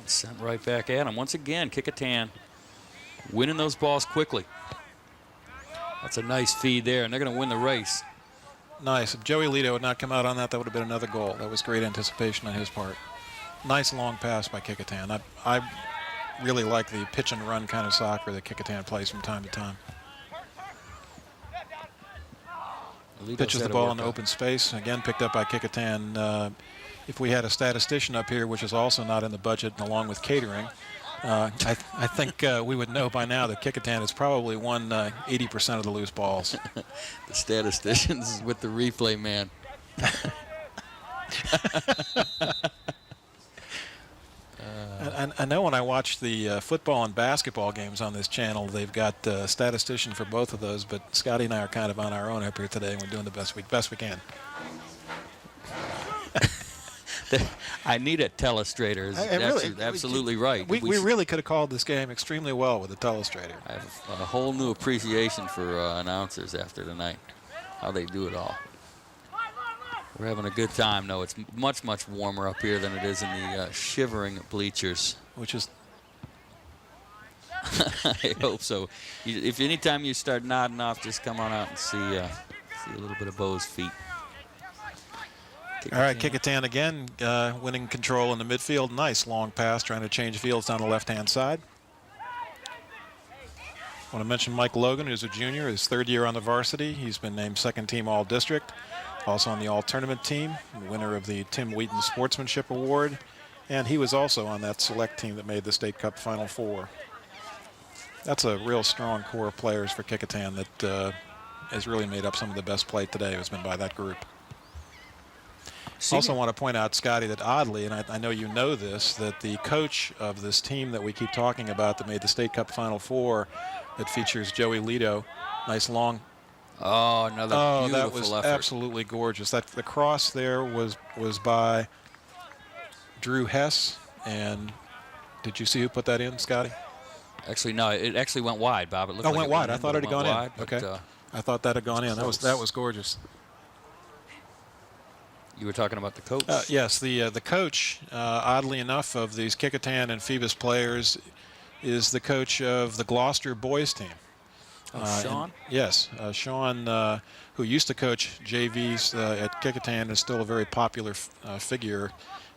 Sent right back at him. Once again, Kecoughtan winning those balls quickly. That's a nice feed there, and they're going to win the race. Nice. If Joey Lito had not come out on that, that would have been another goal. That was great anticipation on his part. Nice long pass by Kecoughtan. I really like the pitch and run kind of soccer that Kecoughtan plays from time to time. Pitches the ball in open space. Again, picked up by Kecoughtan. If we had a statistician up here, which is also not in the budget, and along with catering, I think we would know by now that Kecoughtan has probably won 80% of the loose balls. The statisticians with the replay man. I know when I watch the football and basketball games on this channel, they've got a statistician for both of those, but Scotty and I are kind of on our own up here today, and we're doing the best we can. I need a telestrator. Absolutely right. We really could have called this game extremely well with a telestrator. I have a whole new appreciation for announcers after tonight, how they do it all. We're having a good time, though. It's much, much warmer up here than it is in the shivering bleachers. Which is... I hope so. If anytime you start nodding off, just come on out and see a little bit of Bo's feet. All right, Kecoughtan again, winning control in the midfield. Nice long pass, trying to change fields down the left-hand side. I want to mention Mike Logan, who's a junior, his third year on the varsity. He's been named second-team All-District, also on the All-Tournament team, winner of the Tim Wheaton Sportsmanship Award, and he was also on that select team that made the State Cup Final Four. That's a real strong core of players for Kecoughtan that has really made up some of the best play today has been by that group. Also want to point out, Scotty, that oddly, and I know you know this, that the coach of this team that we keep talking about that made the State Cup Final Four that features Joey Lito. Nice long. Oh, another Oh, beautiful that was effort. absolutely gorgeous. That the cross there was by Drew Hess. And did you see who put that in, Scotty? Actually, no, it actually went wide, Bob. It looked like Went wide. I thought it had gone in. wide, Okay. but, I thought that had gone in. That was gorgeous. you were talking about the coach. Yes, the coach, oddly enough, of these Kecoughtan and Phoebus players is the coach of the Gloucester boys team. Sean? Yes, Sean, who used to coach JVs at Kecoughtan, is still a very popular figure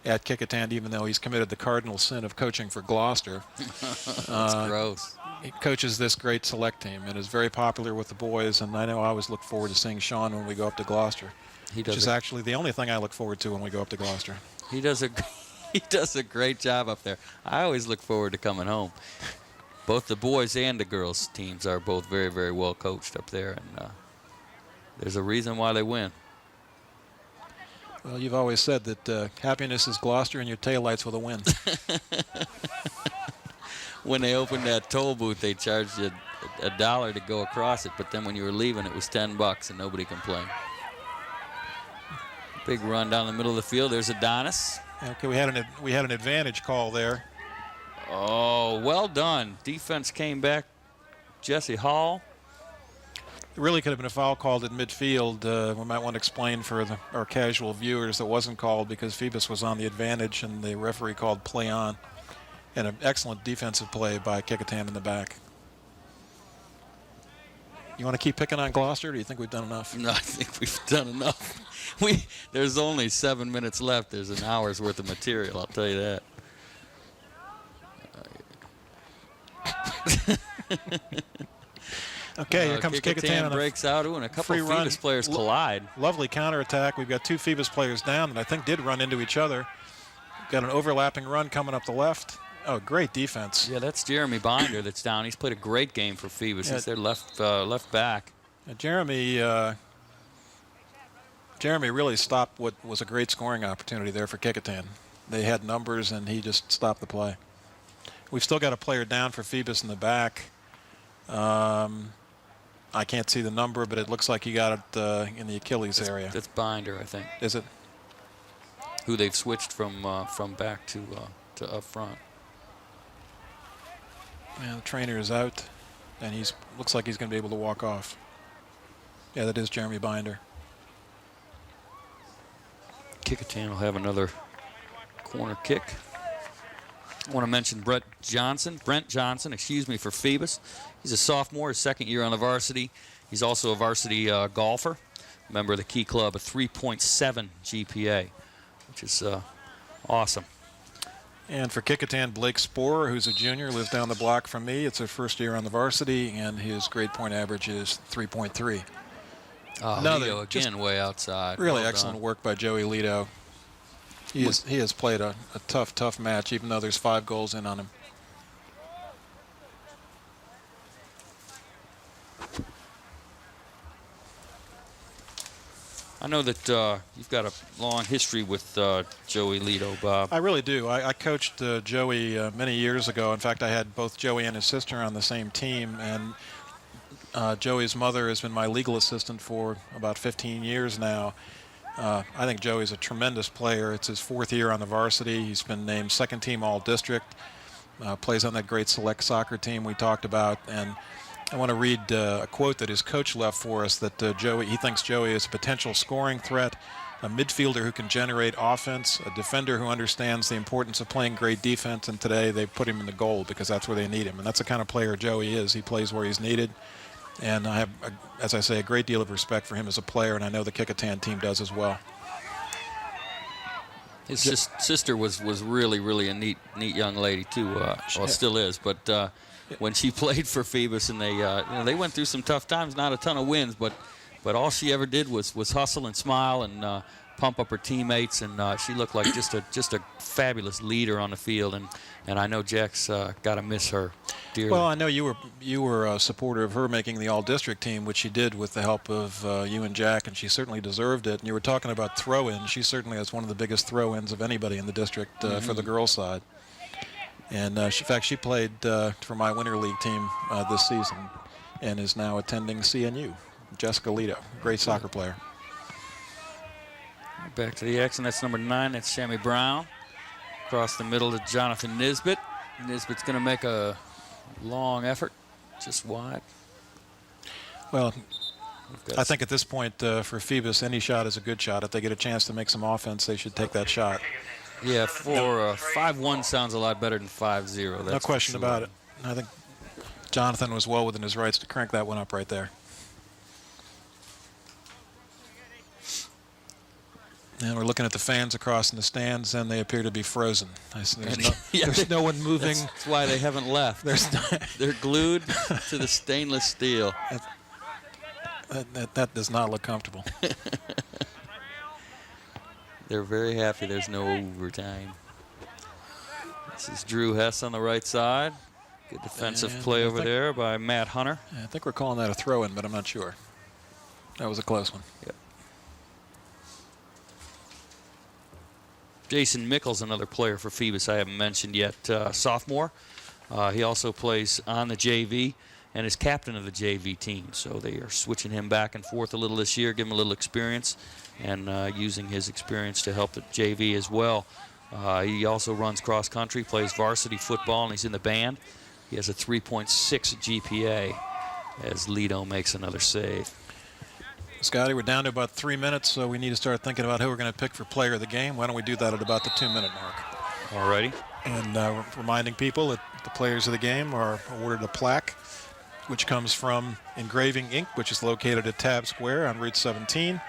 at Kecoughtan, even though he's committed the cardinal sin of coaching for Gloucester. That's gross. He coaches this great select team and is very popular with the boys, and I know I always look forward to seeing Sean when we go up to Gloucester, which is actually the only thing I look forward to when we go up to Gloucester. He does a great job up there. I always look forward to coming home. Both the boys and the girls teams are both very, very well coached up there, and there's a reason why they win. Well, you've always said that happiness is Gloucester and your taillights with a win. When they opened that toll booth, they charged you $1 to go across it, but then when you were leaving, it was $10 and nobody complained. Big run down the middle of the field. There's Adonis. Okay, we had an advantage call there. Oh, well done. Defense came back. Jesse Hall. It really could have been a foul called at midfield. We might want to explain for our casual viewers that wasn't called because Phoebus was on the advantage and the referee called play on. And an excellent defensive play by Kecoughtan in the back. You want to keep picking on Gloucester, or do you think we've done enough? No, I think we've done enough. There's only 7 minutes left. There's an hour's worth of material, I'll tell you that. Okay, here comes Kecoughtan. Breaks out, and a couple free of run. Phoebus players collide. Lovely counterattack. We've got two Phoebus players down that I think did run into each other. Got an overlapping run coming up the left. Oh, great defense. Yeah, that's Jeremy Binder that's down. He's played a great game for Phoebus. He's their left back. Jeremy really stopped what was a great scoring opportunity there for Kecoughtan. They had numbers, and he just stopped the play. We've still got a player down for Phoebus in the back. I can't see the number, but it looks like he got it in the Achilles area. That's Binder, I think. Is it? Who they've switched from back to up front. Yeah, the trainer is out, and looks like he's going to be able to walk off. Yeah, that is Jeremy Binder. Kecoughtan will have another corner kick. I want to mention Brent Johnson, for Phoebus. He's a sophomore, his second year on the varsity. He's also a varsity golfer, member of the Key Club, a 3.7 GPA, which is awesome. And for Kecoughtan, Blake Sporer, who's a junior, lives down the block from me. It's his first year on the varsity, and his grade point average is 3.3. Lito again way outside. Really well excellent done. work by Joey Lito. He has played a tough match, even though there's 5 goals in on him. I know that you've got a long history with Joey Lito, Bob. I really do. I coached Joey many years ago. In fact, I had both Joey and his sister on the same team, and Joey's mother has been my legal assistant for about 15 years now. I think Joey's a tremendous player. It's his 4th year on the varsity. He's been named second team all-district, plays on that great select soccer team we talked about. And I want to read a quote that his coach left for us, that he thinks Joey is a potential scoring threat, a midfielder who can generate offense, a defender who understands the importance of playing great defense, and today they put him in the goal because that's where they need him. And that's the kind of player Joey is. He plays where he's needed. And I have, as I say, a great deal of respect for him as a player, and I know the Kecoughtan team does as well. His sister was really, really a neat young lady too. Well, still is, but when she played for Phoebus, and they went through some tough times, not a ton of wins, but all she ever did was hustle and smile and pump up her teammates, and she looked like just a fabulous leader on the field, and I know Jack's got to miss her dearly. Well, I know you were a supporter of her making the all-district team, which she did with the help of you and Jack, and she certainly deserved it. And you were talking about throw-ins. She certainly has one of the biggest throw-ins of anybody in the district for the girls' side. And in fact, she played for my Winter League team this season and is now attending CNU. Jessica Lido, great soccer player. Back to the action. That's number 9. That's Shammy Brown. Across the middle to Jonathan Nisbet. Nisbet's going to make a long effort, just wide. Well, I think at this point for Phoebus, any shot is a good shot. If they get a chance to make some offense, they should take that shot. Yeah, for 5-1 sounds a lot better than 5-0. No question about it. I think Jonathan was well within his rights to crank that one up right there. And we're looking at the fans across in the stands, and they appear to be frozen. There's no one moving. That's why they haven't left. They're glued to the stainless steel. That does not look comfortable. They're very happy there's no overtime. This is Drew Hess on the right side. Good defensive play over there by Matt Hunter. I think we're calling that a throw-in, but I'm not sure. That was a close one. Yep. Jason Mickles, another player for Phoebus I haven't mentioned yet, sophomore. He also plays on the JV and is captain of the JV team. So they are switching him back and forth a little this year, give him a little experience, and using his experience to help the JV as well. He also runs cross country, plays varsity football, and he's in the band. He has a 3.6 GPA as Lido makes another save. Scotty, we're down to about 3 minutes, so we need to start thinking about who we're going to pick for player of the game. Why don't we do that at about the 2-minute mark? Alrighty. And reminding people that the players of the game are awarded a plaque, which comes from Engraving Inc., which is located at Tab Square on Route 17.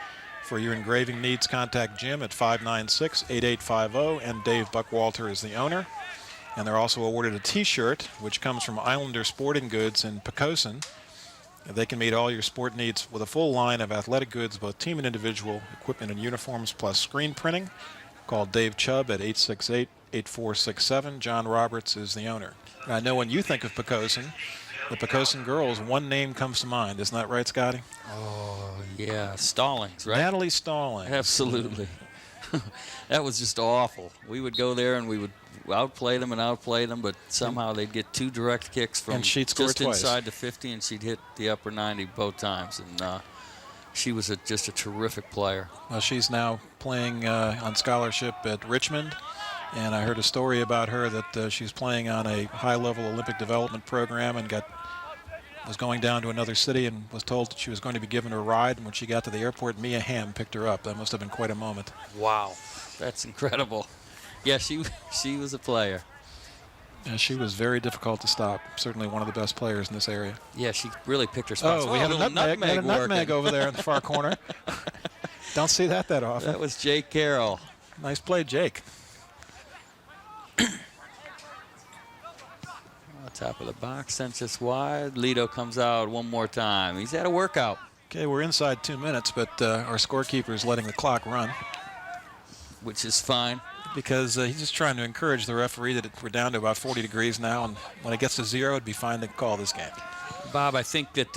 For your engraving needs, contact Jim at 596-8850, and Dave Buckwalter is the owner. And they're also awarded a T-shirt, which comes from Islander Sporting Goods in Kecoughtan. They can meet all your sport needs with a full line of athletic goods, both team and individual, equipment and uniforms, plus screen printing. Call Dave Chubb at 868-8467. John Roberts is the owner. And I know when you think of Kecoughtan, the Kecoughtan girls, one name comes to mind. Isn't that right, Scotty? Oh, yeah. Stallings, right? Natalie Stallings. Absolutely. That was just awful. We would go there and we would outplay them, but somehow they'd get 2 direct kicks from just twice. inside the 50, and she'd hit the upper 90 both times. And she was just a terrific player. Well, she's now playing on scholarship at Richmond, and I heard a story about her that she's playing on a high-level Olympic development program and was going down to another city and was told that she was going to be given a ride. And when she got to the airport, Mia Hamm picked her up. That must have been quite a moment. Wow, that's incredible. Yeah, she was a player. Yeah, she was very difficult to stop. Certainly one of the best players in this area. Yeah, she really picked her spots. Oh, we had a nutmeg over there in the far corner. Don't see that often. That was Jake Carroll. Nice play, Jake. Top of the box, sent just wide. Lido comes out one more time. He's had a workout. Okay, we're inside 2 minutes, but our scorekeeper is letting the clock run. Which is fine. Because he's just trying to encourage the referee that we're down to about 40 degrees now, and when it gets to 0, it'd be fine to call this game. Bob, I think that...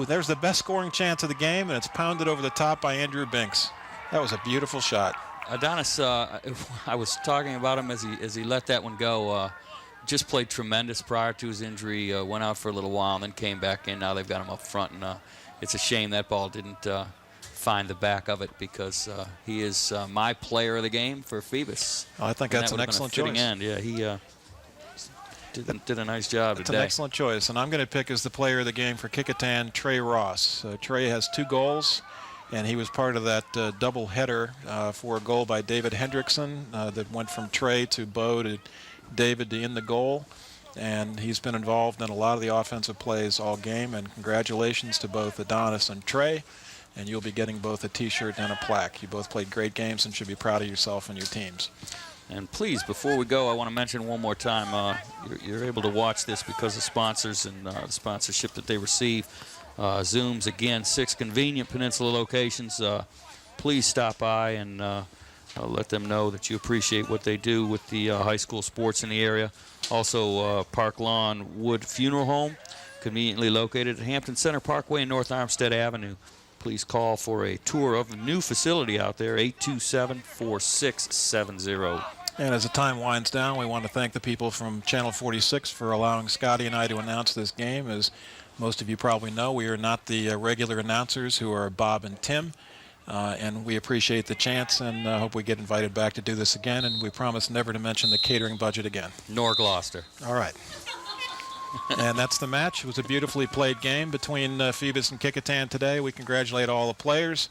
there's the best scoring chance of the game, and it's pounded over the top by Andrew Binks. That was a beautiful shot. Adonis, I was talking about him as he let that one go. Just played tremendous prior to his injury, went out for a little while and then came back in. Now they've got him up front, and it's a shame that ball didn't find the back of it because he is my player of the game for Phoebus. Oh, I think that's an excellent choice. End. Yeah, he did a nice job today. It's an excellent choice, and I'm going to pick as the player of the game for Kecoughtan, Trey Ross. Trey has 2 goals, and he was part of that double header for a goal by David Hendrickson that went from Trey to Bo to David to in the goal, and he's been involved in a lot of the offensive plays all game, and congratulations to both Adonis and Trey, and you'll be getting both a T-shirt and a plaque. You both played great games and should be proud of yourself and your teams. And please, before we go, I want to mention one more time, you're able to watch this because of sponsors and the sponsorship that they receive. Zooms, again, 6 convenient Peninsula locations. Please stop by and let them know that you appreciate what they do with the high school sports in the area. Also, Park Lawn Wood Funeral Home, conveniently located at Hampton Center Parkway and North Armstead Avenue. Please call for a tour of the new facility out there, 827-4670. And as the time winds down, we want to thank the people from Channel 46 for allowing Scotty and I to announce this game. As most of you probably know, we are not the regular announcers who are Bob and Tim. And we appreciate the chance and hope we get invited back to do this again. And we promise never to mention the catering budget again. Nor Gloucester. All right. And that's the match. It was a beautifully played game between Phoebus and Kecoughtan today. We congratulate all the players.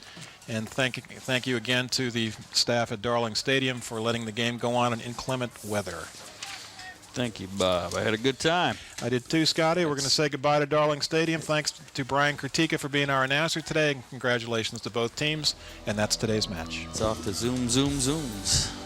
And thank you again to the staff at Darling Stadium for letting the game go on in inclement weather. Thank you, Bob. I had a good time. I did too, Scotty. We're going to say goodbye to Darling Stadium. Thanks to Brian Kritika for being our announcer today. And congratulations to both teams. And that's today's match. It's off to Zoom, Zoom, Zooms.